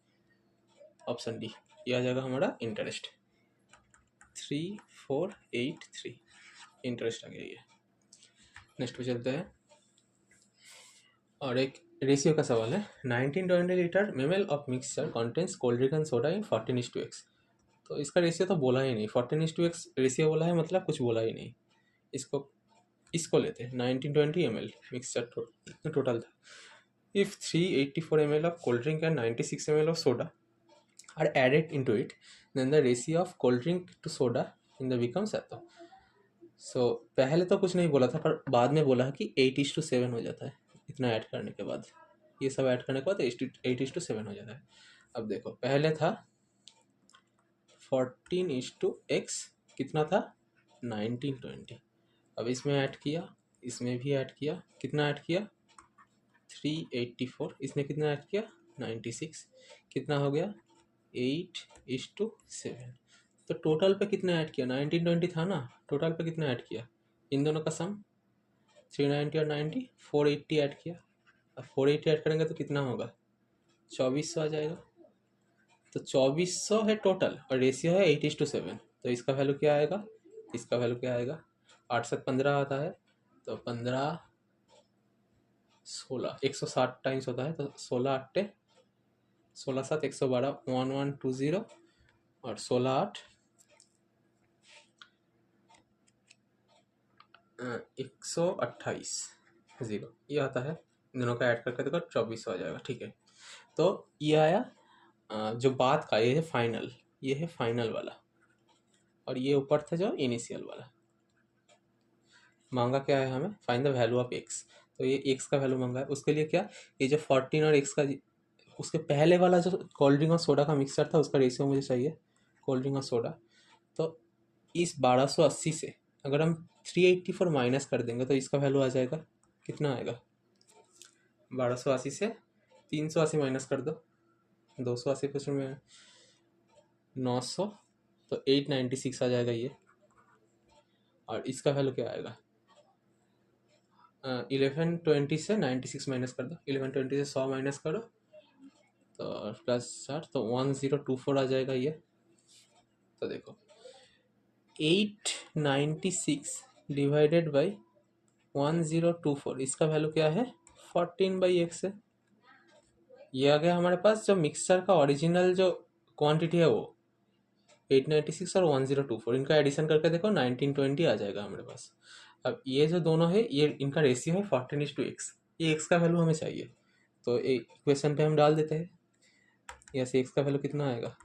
ऑप्शन डी ये आ जाएगा हमारा इंटरेस्ट 3483 इंटरेस्ट आ गया ये। नेक्स्ट पे चलते हैं और एक रेशियो का सवाल है 1920 litre mammal of mixture contains cold drink and soda in 14:x। तो इसका रेशियो तो बोला ही नहीं, 14:x रेशियो बोला है मतलब कुछ बोला ही नहीं। इसको लेते हैं 1920 ml मिक्सचर टोटल था। If 384 ml of cold drink and 96 ml of soda are added into it, then the ratio of cold drink to soda in the becomes ऐसा। सो पहले तो कुछ नहीं बोला था पर बाद में बोला है कि 8:7 हो जाता है। इतना ऐड करने के बाद, ये सब ऐड करने के बाद 8:7 हो जाता है। अब देखो पहले था 14:x, कितना था 1920। अब इसमें ऐड किया, इसमें भी ऐड किया, कितना ऐड किया 384, इसने कितना ऐड किया 96, कितना हो गया 8:7। तो टोटल पे कितना ऐड किया 1920 था ना, टोटल पे कितना ऐड किया इन दोनों का सम 390 और 90 480 ऐड किया। अब 480 ऐड करेंगे तो कितना होगा 2400 आ जाएगा। तो 2400 है टोटल और रेशियो है 8:7। तो इसका वैल्यू क्या आएगा, इसका वैल्यू क्या आएगा 8 7 15 आता है। तो 15 16 160 टाइम्स होता है। तो 16 8 16 7 112 1120 और 16 8 128 0 ये आता है। इन दोनों का ऐड करके देखो 2400 आ जाएगा। ठीक है, तो ये आया जो बात का, ये है फाइनल, ये है फाइनल वाला और ये ऊपर था जो इनिशियल वाला। मांगा क्या है हमें find the value of x. तो ये एक्स का वैल्यू मांगा है, उसके लिए क्या ये जो 14 और एक्स का, उसके पहले वाला जो कोल्ड ड्रिंक और सोडा का मिक्सचर था उसका रेशियो मुझे चाहिए कोल्ड ड्रिंक और सोडा। तो इस 1280 से अगर हम 384 माइनस कर देंगे तो इसका वैल्यू आ जाएगा, कितना आएगा, 1280 से 380 माइनस कर दो, 280% में 900, तो 896 आ जाएगा ये। और इसका वैल्यू क्या आएगा, 1120 से 96 माइनस कर दो, 1120 से 100 माइनस करो तो प्लस 60, तो 1024 आ जाएगा ये। तो देखो 896 डिवाइडेड बाई 1024, इसका वैल्यू क्या है, 14/x है। ये आ गया हमारे पास जो मिक्सचर का ओरिजिनल जो क्वांटिटी है वो 896 और 1024, इनका एडिशन करके देखो 1920 आ जाएगा हमारे पास। अब ये जो दोनों है ये इनका रेशियो है 14:x, ये x का वैल्यू हमें चाहिए, तो इक्वेशन पे हम डाल देते हैं। यहाँ से x का वैल्यू कितना आएगा,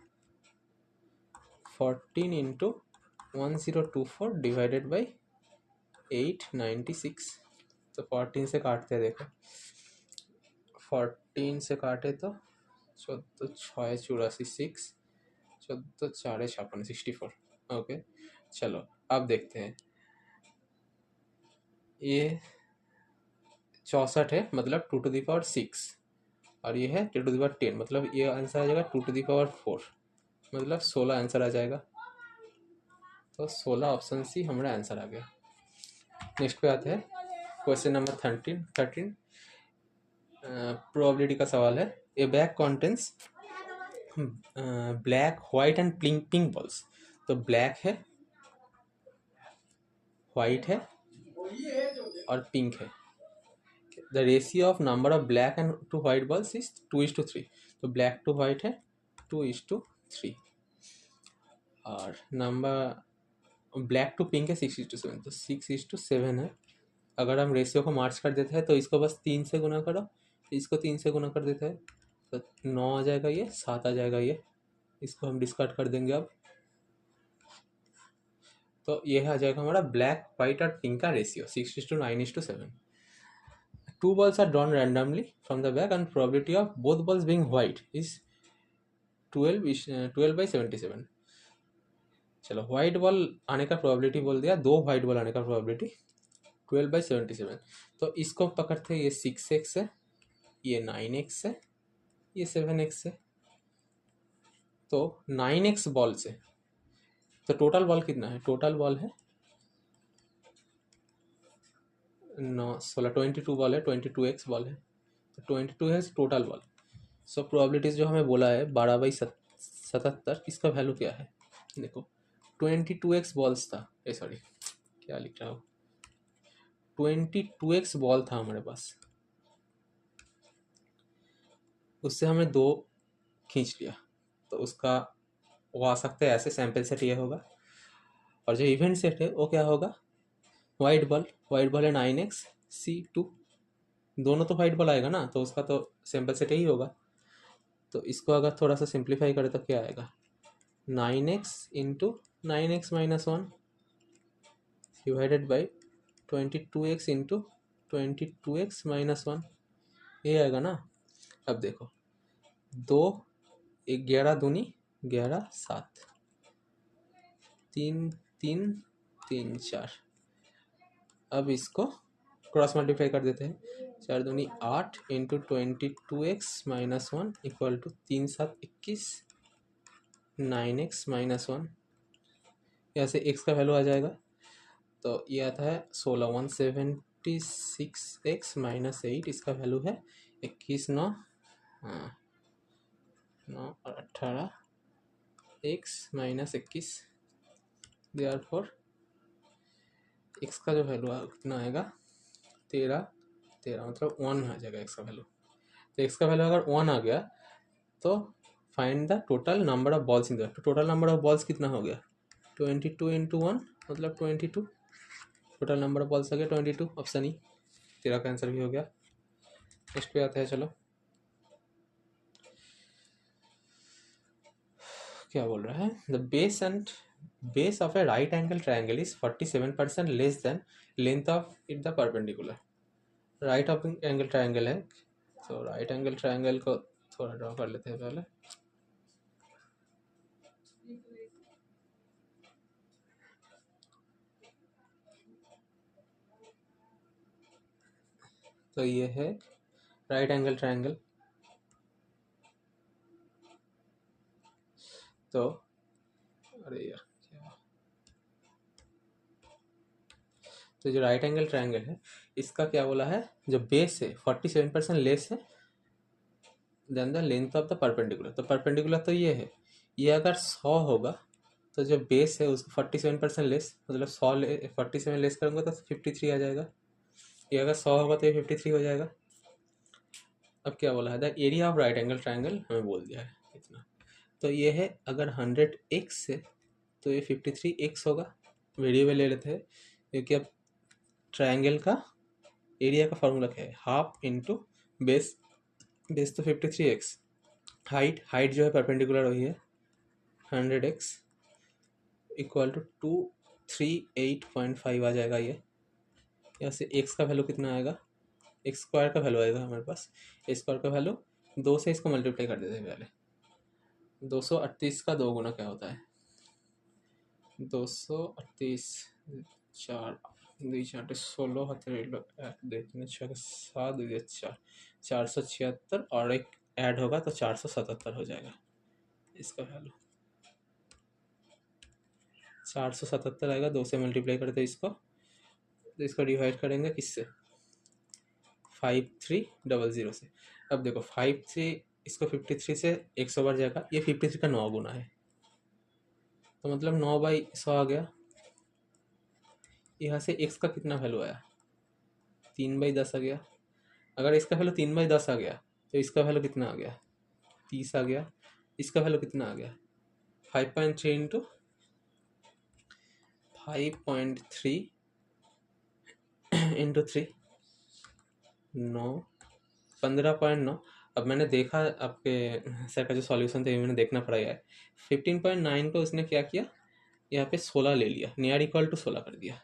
14 इंटू 1024 डिवाइडेड बाई 896। तो 14 से काटते हैं, देखो 14 से काटे तो 14 6 84 6, 14 4 56 64। ओके चलो अब देखते हैं, ये 64 है मतलब 2⁶, और ये है 2⁻10, मतलब ये आंसर आ जाएगा 2⁴, मतलब 16 आंसर आ जाएगा। तो 16 ऑप्शन सी हमारा आंसर आ गया। नेक्स्ट पे आते हैं, क्वेश्चन नंबर 13 प्रोबेबिलिटी का सवाल है। A bag contains black white and pink balls. तो ब्लैक है, व्हाइट है और पिंक है। The ratio of number of black and to white balls is 2:3। तो ब्लैक टू व्हाइट है 2:3, और नंबर ब्लैक टू पिंक है 6:7, तो 6:7 है। अगर हम रेशियो को मार्च कर देते हैं तो इसको बस 3 से गुना करो, इसको 3 से गुना कर देते हैं तो 9 आ जाएगा, ये 7 आ जाएगा, ये इसको हम डिस्कार्ड कर देंगे अब। तो ये आ जाएगा हमारा ब्लैक व्हाइट और पिंक का ratio 6:9:7। Two balls are drawn randomly from the bag and probability of both balls being white is 12/77। चलो व्हाइट बॉल आने का प्रोबेबिलिटी बोल दिया, 2 व्हाइट बॉल आने का प्रोबेबिलिटी 12/77। तो इसको पकड़ते हैं, ये 6x है, ये 9x है, ये 7x है। तो 9x बॉल से तो टोटल बॉल कितना है, टोटल बॉल है 22 बॉल है, 22x बॉल है, तो 22 है टोटल बॉल। सो प्रोबेबिलिटीज जो हमें बोला है 12/77, इसका वैल्यू क्या है, देखो 22x बॉल्स था, सॉरी क्या लिख रहा हूँ, 22x बॉल था हमारे पास, उससे हमने 2 खींच लिया, तो उसका वो आ सकता है ऐसे, सैंपल सेट ये होगा। और जो इवेंट सेट है वो क्या होगा, वाइट बॉल है 9x C2, दोनों तो वाइट बॉल आएगा ना, तो उसका तो सैंपल सेट ही होगा। तो इसको अगर थोड़ा सा सिंप्लीफाई करें तो क्या आएगा, 9x into 9x-1 divided by 22x into 22x-1, ये आएगा ना। अब देखो 2 11 दूनी 11 7 3 3 3 4, अब इसको क्रॉस मल्टीप्लाई कर देते हैं, 4 दूनी 8 into 22x-1 equal to 3 7 21, 9x-1, यहाँ से x का वैल्यू आ जाएगा, तो ये आता है 16, 176x-8, इसका वैल्यू है 21 9 9 और 18 x-21। देयरफॉर x का जो वैल्यू कितना आएगा 13 मतलब 1 आ जाएगा x का वैल्यू। तो x का वैल्यू अगर 1 आ गया तो find the total number of balls in the, तो टोटल नंबर ऑफ बॉल्स कितना हो गया 22 इंटू 1 मतलब 22, टोटल नंबर ऑफ बॉल्स आ गया 22, ऑप्शन ई 13 का आंसर भी हो गया। नेक्स्ट पे आता है, चलो क्या बोल रहा है, the base of A right angle triangle is 47% less than length of it the perpendicular. Right of angle triangle है, तो राइट एंगल ट्रायंगल को थोड़ा ड्रॉ कर लेते हैं पहले। तो ये है राइट एंगल ट्रायंगल। तो अरे यार क्या, तो जो राइट एंगल ट्रायंगल है इसका क्या बोला है, जो बेस है 47% लेस है then the length of the perpendicular. तो परपेंडिकुलर तो ये है, ये अगर 100 होगा तो जो बेस है उसको 47% लेस, मतलब 47 लेस करूँगा तो 53 आ जाएगा। ये अगर 100 होगा तो ये 53 हो जाएगा। अब क्या बोला है, the area of right angle triangle हमें बोल दिया है इतना। तो ये है अगर 100x है तो ये 53x होगा। वेरिएबल ले लेते हैं, क्योंकि अब ट्रायंगल का एरिया का फॉर्मूला क्या है, हाफ इंटू बेस, बेस तो 53x, हाइट जो है परपेंडिकुलर वही है 100x इक्वल टू 238.5 आ जाएगा। ये यहाँ से x का वैल्यू कितना आएगा, एक्स स्क्वायर का वैल्यू आएगा हमारे पास, ए स्क्वायर का वैल्यू 2 से इसको मल्टीप्लाई कर देते हैं पहले। 238 का 2 गुना क्या होता है, 238 4 2 4 16 देखने 6 7 2 4 476 और एक ऐड होगा तो 477 हो जाएगा इसका वैल्यू। 477 आएगा, 2 से मल्टीप्लाई करते हैं इसको, तो इसको डिवाइड करेंगे किससे, 5300 से। अब देखो 53, इसको 53 से 100 बढ़ जाएगा, ये 53 का 9 गुना है, तो मतलब 9/100 आ गया। यहाँ से x का कितना वैल्यू आया, 3/10 आ गया। अगर इसका वैल्यू 3/10 आ गया तो इसका वैल्यू कितना आ गया, 30 आ गया। इसका वैल्यू कितना आ गया, 5.3 इंटू 5.3 इंटू 3 9 15.9। अब मैंने देखा आपके सर का जो सॉल्यूशन था, ये मैंने देखना पड़ा है। 15.9 को उसने क्या किया, यहाँ पे 16 ले लिया, नियर इक्वल टू 16 कर दिया,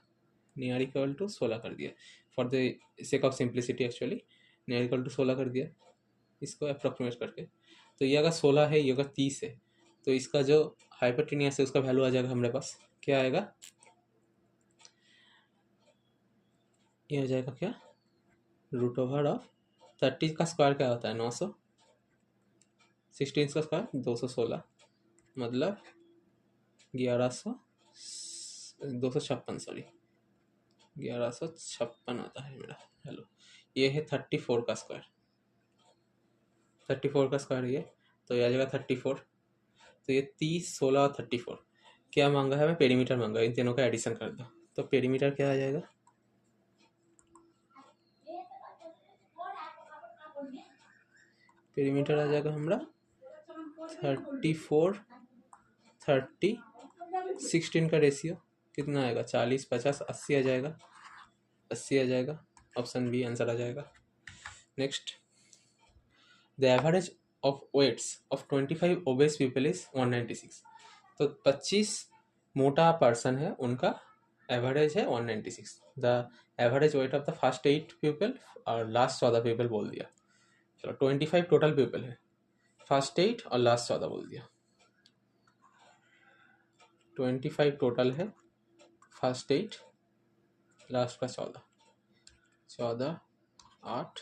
नियर इक्वल टू 16 कर दिया for the sake of simplicity. Actually near equal to 16 कर दिया इसको अप्रोक्सीमेट करके। तो ये अगर 16 है, ये अगर 30 है, तो इसका जो हाइपोटेन्यूस है उसका वैल्यू आ जाएगा हमारे पास, क्या आएगा, ये हो जाएगा क्या, रूट ओवर ऑफ 30 का स्क्वायर क्या होता है 900, 16 का स्क्वायर 216, मतलब 1100 256 सॉरी 1156 आता है मेरा। हेलो, ये है 34 का स्क्वायर, 34 का स्क्वायर ये, तो ये आ जाएगा 34। तो ये 30 16 और 34 क्या मांगा है हमें, पेरीमीटर मांगा है, इन तीनों का एडिशन कर दो। तो पेरीमीटर क्या आ जाएगा, पेरीमीटर आ जाएगा हमारा 34 30 16 का रेशियो कितना आएगा, 40 50 80 आ जाएगा, 80 आ जाएगा। ऑप्शन बी आंसर आ जाएगा। Next, the average of weights of 25 obese people is 196। तो 25 मोटा पर्सन है, उनका एवरेज है 196। The average weight of the first 8 people और लास्ट 14 पीपल बोल दिया। चलो 25 टोटल पीपल है, फर्स्ट 8 और लास्ट 14 बोल दिया। 25 टोटल है, फर्स्ट 8 लास्ट का 14, 14 8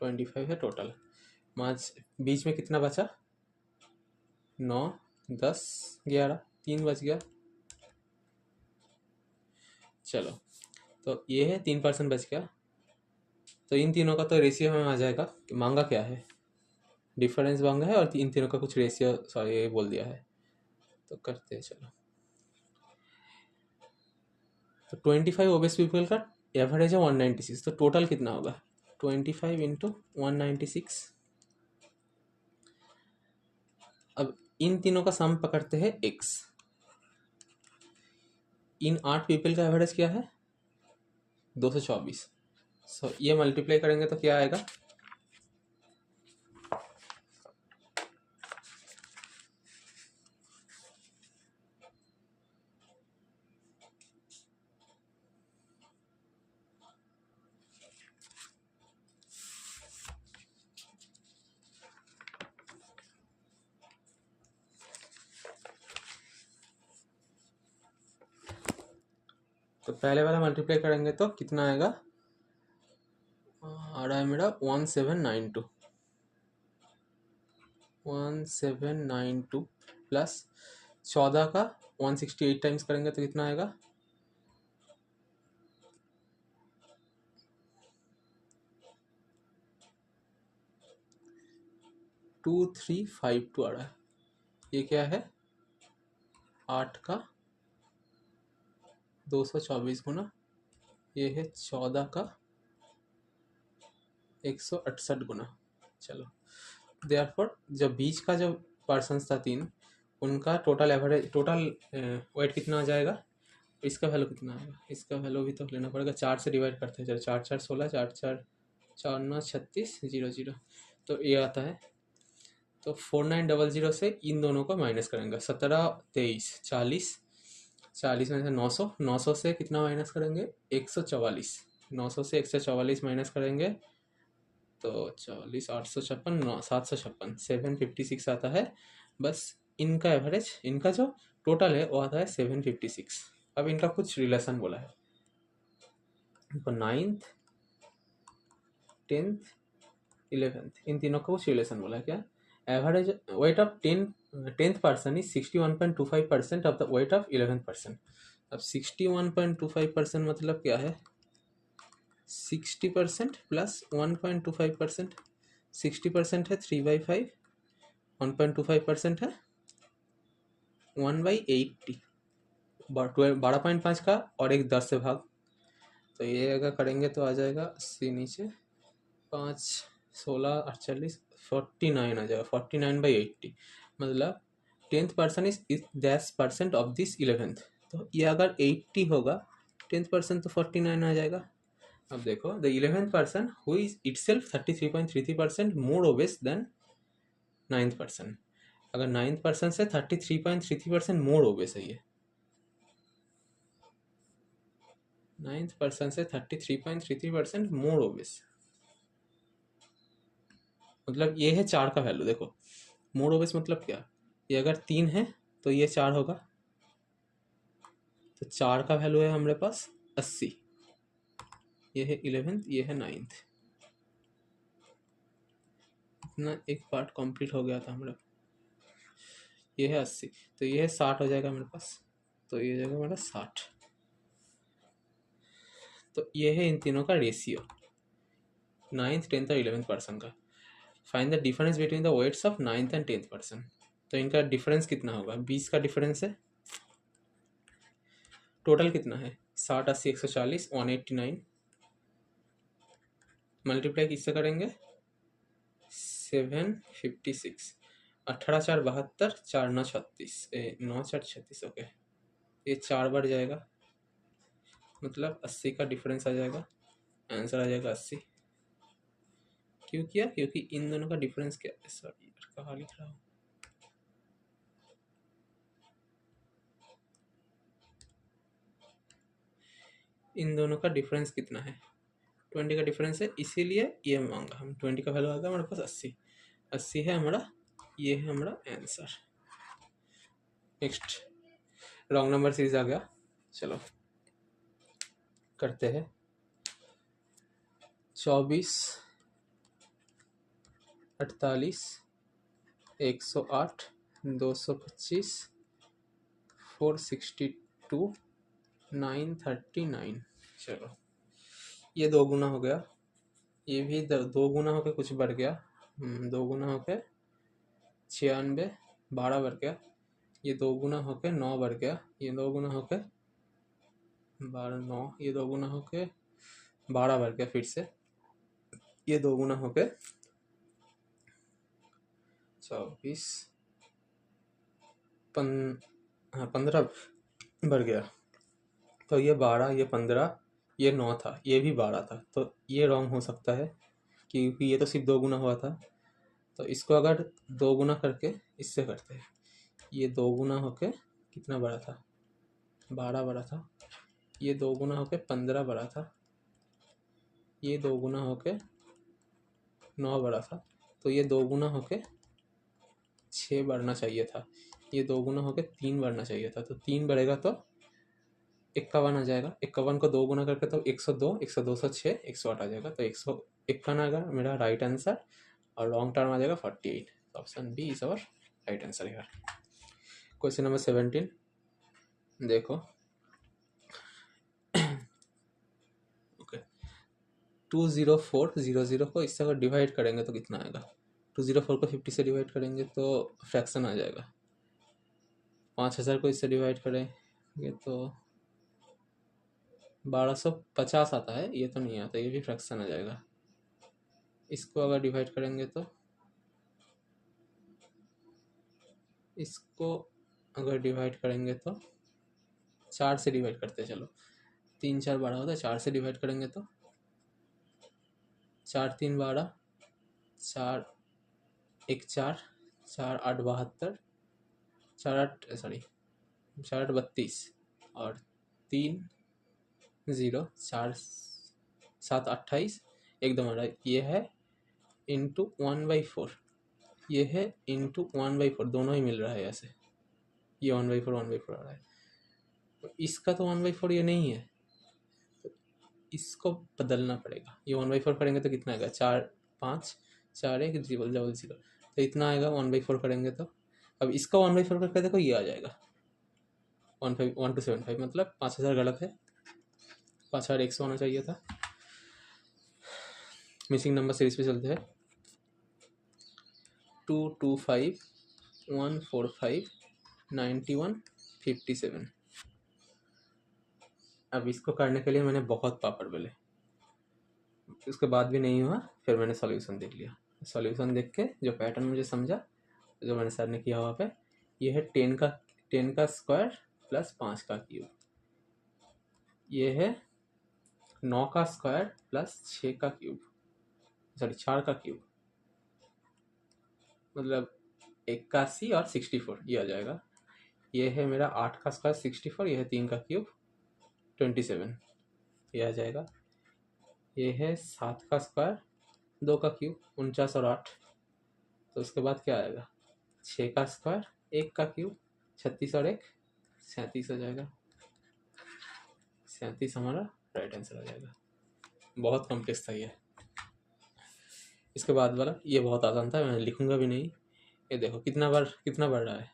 25 है टोटल। बीच में कितना बचा, 9 10 11 3 बच गया। चलो, तो ये है 3% बच गया। तो इन तीनों का तो रेशियो हमें आ जाएगा कि मांगा क्या है, डिफरेंस मांगा है और इन तीनों का कुछ रेशियो सॉरी ये बोल दिया है, तो करते हैं। चलो, तो 25 ओबेस पीपल का एवरेज है 196, तो टोटल कितना होगा, 25 इंटू 196। अब इन तीनों का सम पकड़ते हैं x। इन 8 पीपल का एवरेज क्या है 224। सो ये मल्टीप्लाई करेंगे तो क्या आएगा, तो पहले वाला मल्टीप्लाई करेंगे तो कितना आएगा, आ रहा है मेरा 1792 1792 प्लस 14 का 168 टाइम्स करेंगे तो कितना आएगा 2352 आ रहा है। ये क्या है 8 का 224 गुना, ये है 14 का 168 गुना। चलो देयरफॉर जब बीच का जो पर्सन था 3, उनका टोटल एवरेज टोटल वेट कितना आ जाएगा, इसका वैल्यू कितना आएगा, इसका वैल्यू भी तो लेना पड़ेगा। 4 से डिवाइड करते हैं, चलो 4 4 16, 4 4 4 9 36 0 0, तो ये आता है। तो 4900 से इन दोनों को माइनस करेंगे, 17 23 40, 40 में से 900, 900 से कितना माइनस करेंगे 144, 900 से 144 माइनस करेंगे तो 40 856 756 756 आता है। बस इनका एवरेज, इनका जो टोटल है वो आता है 756। अब इनका कुछ रिलेशन बोला है, तो 9th 10th 11th इन तीनों का कुछ रिलेशन बोला है। क्या average weight of 10th person is 61.25% of the weight of 11th person. अब 61.25% मतलब क्या है 60% प्लस 1.25%, 60% है 3/5, 1.25% है 1/80, 12.5 का और एक 10 से भाग, तो ये अगर करेंगे तो आ जाएगा 80 नीचे 5 16 48 49 आ जाएगा, 49/80 मतलब 10th person is 10% of this 11th। तो ये अगर 80 होगा 10th पर्सन तो 49 आ जाएगा। अब देखो the 11th person who is itself 33.33% more obese than 9th person. अगर 9th पर्सन से 33.33% मोर ओबेस है, ये 9th पर्सन से 33.33% मोर ओबेस, मतलब ये है 4 का वैल्यू। देखो मोर ओबेस मतलब क्या, ये अगर 3 है तो ये 4 होगा, तो 4 का वैल्यू है हमारे पास 80, ये है 11th, ये है 9th। इतना एक पार्ट कंप्लीट हो गया था हमारा, ये है 80, तो ये है 60 हो जाएगा मेरे पास, तो ये हो जाएगा हमारा 60। तो ये है इन तीनों का रेशियो 9th 10th और 11th पर्सन का। Find the difference between the weights of 9th and 10th person. तो इनका डिफरेंस कितना होगा, 20 का डिफरेंस है, टोटल कितना है 60 80 140 189, मल्टीप्लाई किससे करेंगे 756, 18 4 72 4 9 36 9 4 36, ओके ये 4 बढ़ जाएगा, मतलब 80 का डिफरेंस आ जाएगा, आंसर आ जाएगा 80। क्यों किया, क्योंकि इन दोनों का डिफरेंस क्या है, सॉरी यार कहाँ लिख रहा हूँ, इन दोनों का डिफरेंस कितना है 20 का डिफरेंस है, इसीलिए ये मांगा हम। 20 का वैल्यू आ गया हमारे पास 80, 80 है हमारा, ये है हमारा answer. Next wrong number series आ गया, चलो करते हैं। 24 48 108 225 462 939। चलो ये 2 गुना हो गया, ये भी 2 गुना होकर कुछ बढ़ गया, 2 गुना होकर 96 12 बढ़ गया, ये 2 गुना होकर 9 बढ़ गया, ये 2 गुना होकर 12 9, ये 2 गुना होकर 12 बढ़ गया, फिर से ये 2 गुना होकर 24 15 बढ़ गया, तो ये 12 ये 15 ये 9 था, ये भी 12 था, तो ये रॉन्ग हो सकता है क्योंकि ये तो सिर्फ 2 गुना हुआ था। तो इसको अगर 2 गुना करके इससे करते हैं, ये 2 गुना होके कितना बड़ा था 12 बड़ा था, ये 2 गुना होके 15 बड़ा था, ये 2 गुना होके 9 बड़ा था, तो ये 2 गुना होके 6 बढ़ना चाहिए था, ये 2 गुना होके 3 बढ़ना चाहिए था, तो 3 बढ़ेगा तो 51 आ जाएगा। 51 को 2 गुना करके तो 102, 102 से 6, 108 आ जाएगा। तो 151 आएगा मेरा राइट आंसर, और लॉन्ग टर्म आ जाएगा 48। Option B is our right answer है। क्वेश्चन नंबर 17 देखो। ओके, 20400 को इससे अगर डिवाइड करेंगे तो कितना आएगा? 204 को 50 से डिवाइड करेंगे तो फ्रैक्शन आ जाएगा। 5000 को इससे डिवाइड करेंगे तो 1250 आता है, ये तो नहीं आता, ये भी फ्रैक्शन आ जाएगा। इसको अगर डिवाइड करेंगे तो, इसको अगर डिवाइड करेंगे तो 4 से डिवाइड करते हैं। चलो 3 4 12 होता है, 4 से डिवाइड करेंगे तो 4 3 12, 4 1 4, 4 8 72, 4 8 32, और 3 0, 4 7 28, एकदम आ रहा है। ये है इंटू 1/4, ये है इंटू 1/4, दोनों ही मिल रहा है ऐसे। ये 1/4 आ रहा है। तो इसका तो 1/4 ये नहीं है, तो इसको बदलना पड़ेगा। ये 1/4 करेंगे तो कितना आएगा? 4 5 4 1 0 0 0, तो इतना आएगा 1/4 करेंगे तो। अब इसका 1/4 करके देखो, ये आ जाएगा 1275, मतलब 5000 गलत है, 5100 होना चाहिए था। मिसिंग नंबर सीरीज पे चलते हैं। 225 145 91 57। अब इसको करने के लिए मैंने बहुत पापड़ बेले, उसके बाद भी नहीं हुआ, फिर मैंने सॉल्यूशन देख लिया। सॉल्यूशन देख के जो पैटर्न मुझे समझा, जो मैंने सर ने किया वहाँ पे, ये है 10 का स्क्वायर प्लस 5 का क्यूब, ये है 9 का स्क्वायर प्लस 6 का क्यूब, सॉरी 4 का क्यूब, मतलब 81 और 64 ये आ जाएगा। ये है मेरा 8 का स्क्वायर 64, ये है 3 का क्यूब 27 ये आ जाएगा। ये है 7 का स्क्वायर 2 का क्यूब 49 और 8, तो उसके बाद क्या आएगा? 6 का स्क्वायर 1 का क्यूब 36 और 1 37 आ जाएगा। 37 हमारा राइट आंसर आ जाएगा। बहुत कॉम्प्लेक्स था ये। इसके बाद वाला ये बहुत आसान था, मैं लिखूंगा भी नहीं। ये देखो कितना बढ़ रहा है?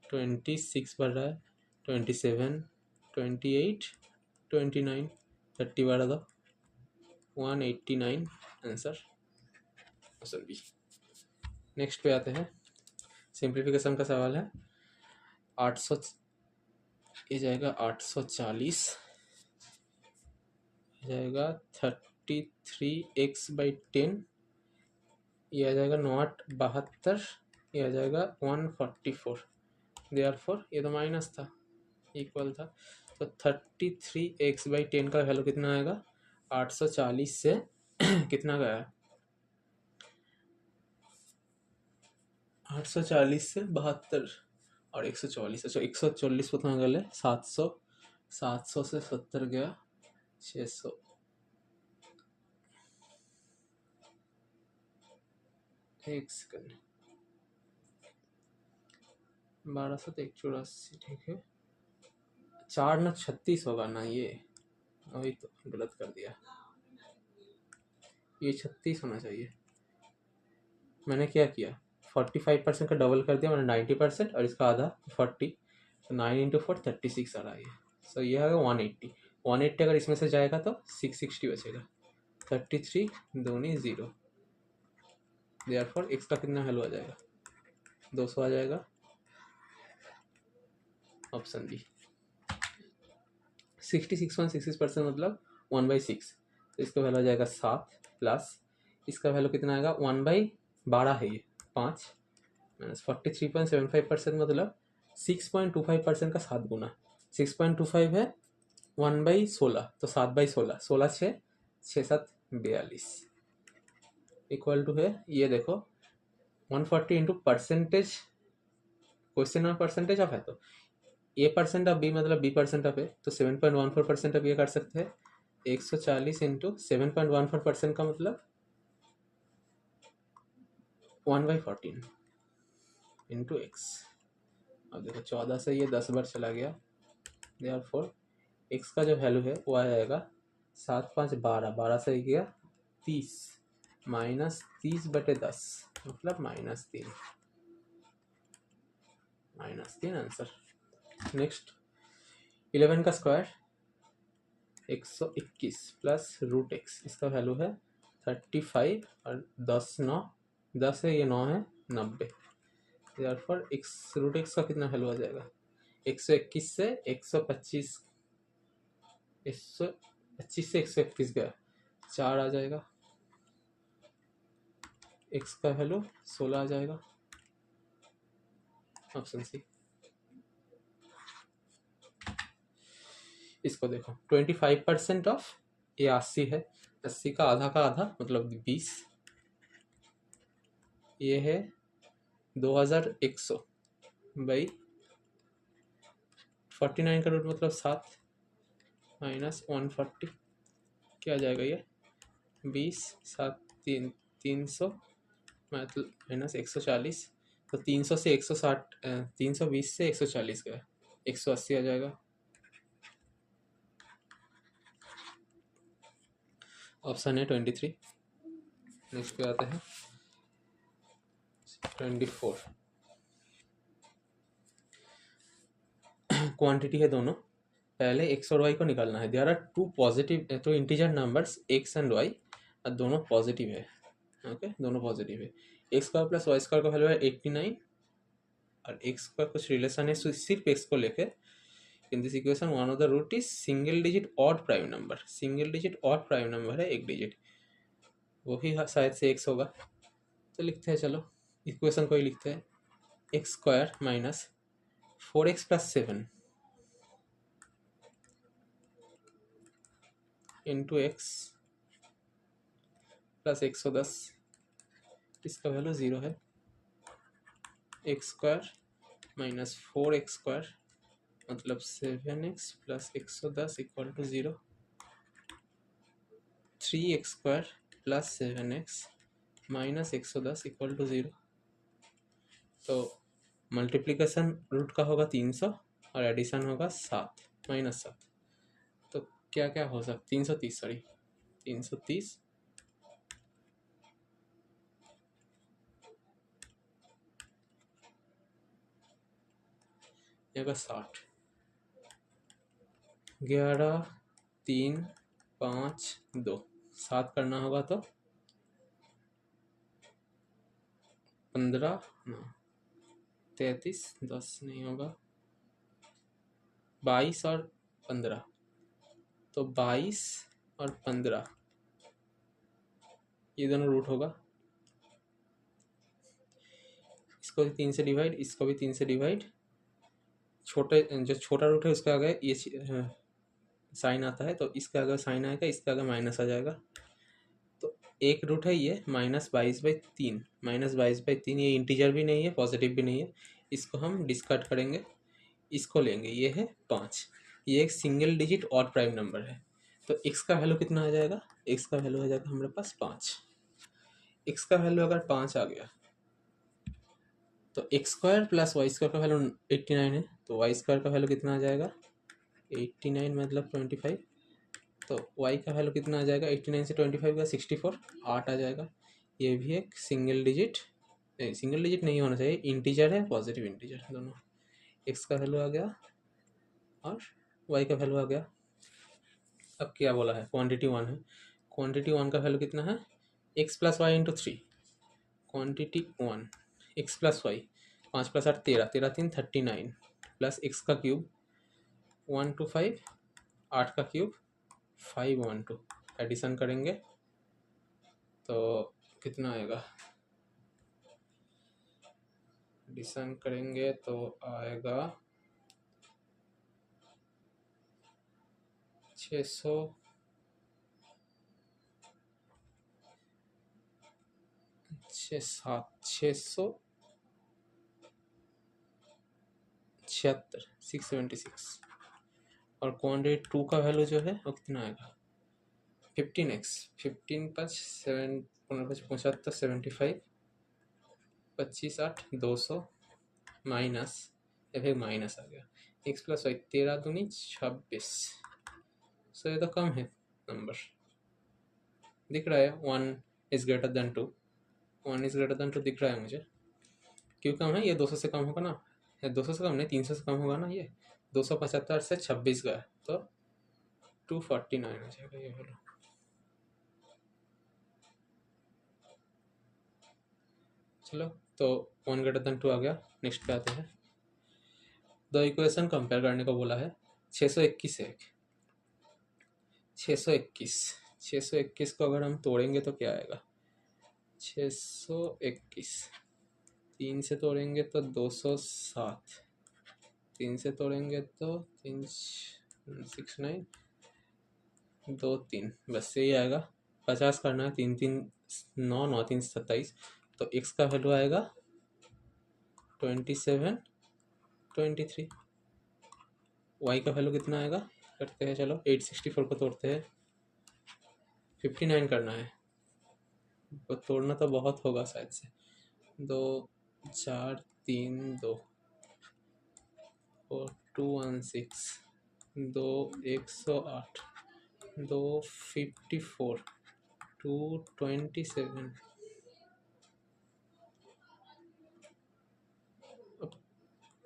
26 बढ़ रहा है, 27 28 29 30 बढ़ा दो, 189 आंसर बी। नेक्स्ट पे आते हैं। सिंप्लीफिकेशन का सवाल है। 800 ये जाएगा 840, जाएगा 33x/10, ये आ जाएगा 9 8 72, ये आ जाएगा 144। देयरफॉर ये तो माइनस था, इक्वल था, तो 33x/10 का वैल्यू कितना आएगा? 840 से कितना गया? 840 से 72 और 144, अच्छा 140 कितना गया? 700, 700 से 70 गया 600, एक सेकंड, 1200 तो 184, ठीक है। 4 ना 36 होगा ना, ये अभी तो गलत कर दिया, ये 36 होना चाहिए। मैंने क्या किया? 45% का डबल कर दिया मैंने, 90%, और इसका आधा 40, तो 9 × 4 36 आ रहा है। सो ये है 180। 180 अगर इसमें से जाएगा तो 660 बचेगा। 33 दूनी 0, देयरफॉर x का कितना वैल्यू आ जाएगा? 200 आ जाएगा। Option B. 66.66% मतलब 1/6, तो इसका वैल्यू आ जाएगा 7, प्लस इसका वैल्यू कितना आएगा? 1/12 है ये 5, माइनस 43.75% मतलब 6.25% का 7 गुना। 6.25 है 1/16, तो 7/16, 16 6 6 7 42 इक्वल टू है, ये देखो 140 इंटू परसेंटेज, क्वेश्चन में परसेंटेज ऑफ है, तो ए परसेंट ऑफ बी मतलब बी परसेंट ऑफ ए, तो 7.14% ऑफ ये कर सकते हैं। 140 इंटू 7.14% का मतलब 1/14 इंटू एक्स। अब देखो 14 से ये 10 बार चला गया, देयरफॉर एक्स का जो वैल्यू है वो आ जाएगा 7 5 12, 12 से गया 30, -30/10 मतलब -3, -3 आंसर। नेक्स्ट 11 का स्क्वायर 121 प्लस रूट एक्स, इसका वैल्यू है 35 और 10 9, 10 है ये 9 है 90, therefore एक्स रूट एक्स का कितना वैल्यू आ जाएगा 121 से 125, 125 से 121 गया 4 आ जाएगा, एक्स का वैल्यू 16 आ जाएगा, ऑप्शन सी। इसको देखो 25% ऑफ, ये 80 है, 80 का आधा मतलब 20, ये है 2100 बाई 49 का रूट मतलब 7 -140, क्या आ जाएगा ये 20 7 3 300 मतलब -140, तो 300 से 160, 320 से 140 गया 180 आ जाएगा, ऑप्शन है 23। नेक्स्ट पे आते हैं 24। क्वांटिटी है दोनों, पहले एक्स और वाई को निकालना है। देयर आर टू पॉजिटिव, तो integer numbers X and Y और दोनों पॉजिटिव है। ओके दोनों पॉजिटिव है। X square plus Y square का वैल्यू है 89 और एक्स का कुछ रिलेशन है सिर्फ एक्स को लेके। In this equation one of the root is single digit odd prime number, single digit odd prime number है एक डिजिट, वही शायद से एक्स होगा। तो लिखते हैं, चलो इक्वेशन को ही लिखते हैं, x square minus 4x plus 7 into x plus 110, इसका वैल्यू 0 है। X square minus 4x square मतलब 7x plus 110 equal to 0, 3x square plus 7x minus 110 equal to 0। तो मल्टीप्लिकेशन रूट का होगा 300 और एडिशन होगा 7 -7। तो क्या क्या हो सकता, 330 सॉरी 330 या 60, 11 3 5 2, 7 करना होगा तो 15 33, 10 नहीं होगा, 22 और 15, तो 22 और 15 ये दोनों रूट होगा। इसको भी 3 से डिवाइड, इसको भी 3 से डिवाइड, छोटे जो छोटा रूट है उसके आगे ये साइन आता है, तो इसके आगे साइन आएगा, इसके आगे माइनस आ जाएगा। तो एक रूट है ये -22/3, -22/3 ये इंटीजर भी नहीं है पॉजिटिव भी नहीं है, इसको हम डिस्कार्ड करेंगे, इसको लेंगे, ये है 5, ये एक single digit odd prime number है। तो x का वैल्यू कितना आ जाएगा, x का वैल्यू आ जाएगा हमारे पास 5। x का वैल्यू अगर 5 आ गया तो X square plus Y square का वैल्यू 89 है, तो वाई स्क्वायर का वैल्यू कितना आ जाएगा 89 मतलब 25, तो y का वैल्यू कितना आ जाएगा 89 से 25 का 64, 8 आ जाएगा। ये भी एक सिंगल डिजिट, सिंगल डिजिट नहीं होना चाहिए, इंटीजर है पॉजिटिव इंटीजर दोनों। x का वैल्यू आ गया और y का वैल्यू आ गया। अब क्या बोला है, क्वांटिटी 1 है, क्वांटिटी 1 का वैल्यू कितना है x plus Y into 3, quantity 1 x plus Y, 5 plus 8 13, 13 3 39 plus x का क्यूब 1 2 5, 8 का क्यूब 5 1 2, एडिशन करेंगे तो कितना आएगा, एडिशन करेंगे तो आएगा 600, 676, 676 और क्वांटिटी 2 का वैल्यू जो है वो कितना आएगा 15x, 15 5 7 15 75 75, 25 8 200 माइनस, या फिर माइनस आ गया, x प्लस वाई 13 दूनी 26, सो ये तो कम है नंबर, दिख रहा है 1 is greater than 2, 1 is greater than 2 दिख रहा है मुझे। क्यों कम है? ये 200 से कम होगा ना, ये 200 से कम नहीं, 300 से कम होगा ना। ये 275 से 26 गया तो 249 हो जाएगा ये वाला। चलो तो 1 greater than 2 आ गया। नेक्स्ट पे आते हैं। दो इक्वेशन कंपेयर करने को बोला है। 621 है, 621 को अगर हम तोड़ेंगे तो क्या आएगा? 621 3 से तोड़ेंगे तो 207, 3 से तोड़ेंगे तो 369 2 3, बस यही आएगा। 50 करना है, 3 3 9 9 3 27, तो x का वैल्यू आएगा 27 23। y का वैल्यू कितना आएगा? करते हैं चलो, 864 को तोड़ते हैं। 59 करना है, तो तोड़ना तो बहुत होगा शायद से। 2 4 3 2 4 216 2 108 2 54 2 27। अब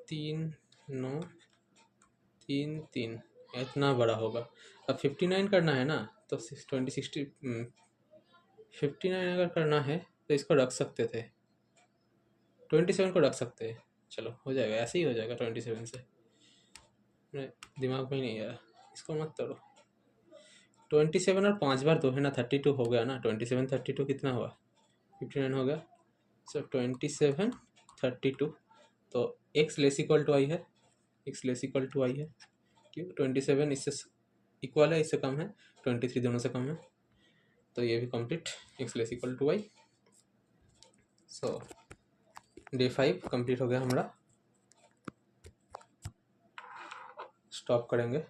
3 9 3 3 इतना बड़ा होगा। अब 59 करना है ना, तो 60 59 अगर करना है तो इसको रख सकते थे, 27 को रख सकते हैं। चलो हो जाएगा, ऐसे ही हो जाएगा 27 से। मेरे दिमाग में ही नहीं आया, इसको मत तोड़ो। 27 और 5 बार 2 है ना, 32 हो गया ना। 27 32 कितना हुआ? 59 हो गया। सो 27 32, तो x लेस इक्वल टू आई है, x लेस इक्वल टू आई है। क्यों? 27 इससे इक्वल है, इससे कम है, 23 दोनों से कम है, तो ये भी complete, x less equal to y। So day 5 complete हो गया हमारा। स्टॉप करेंगे।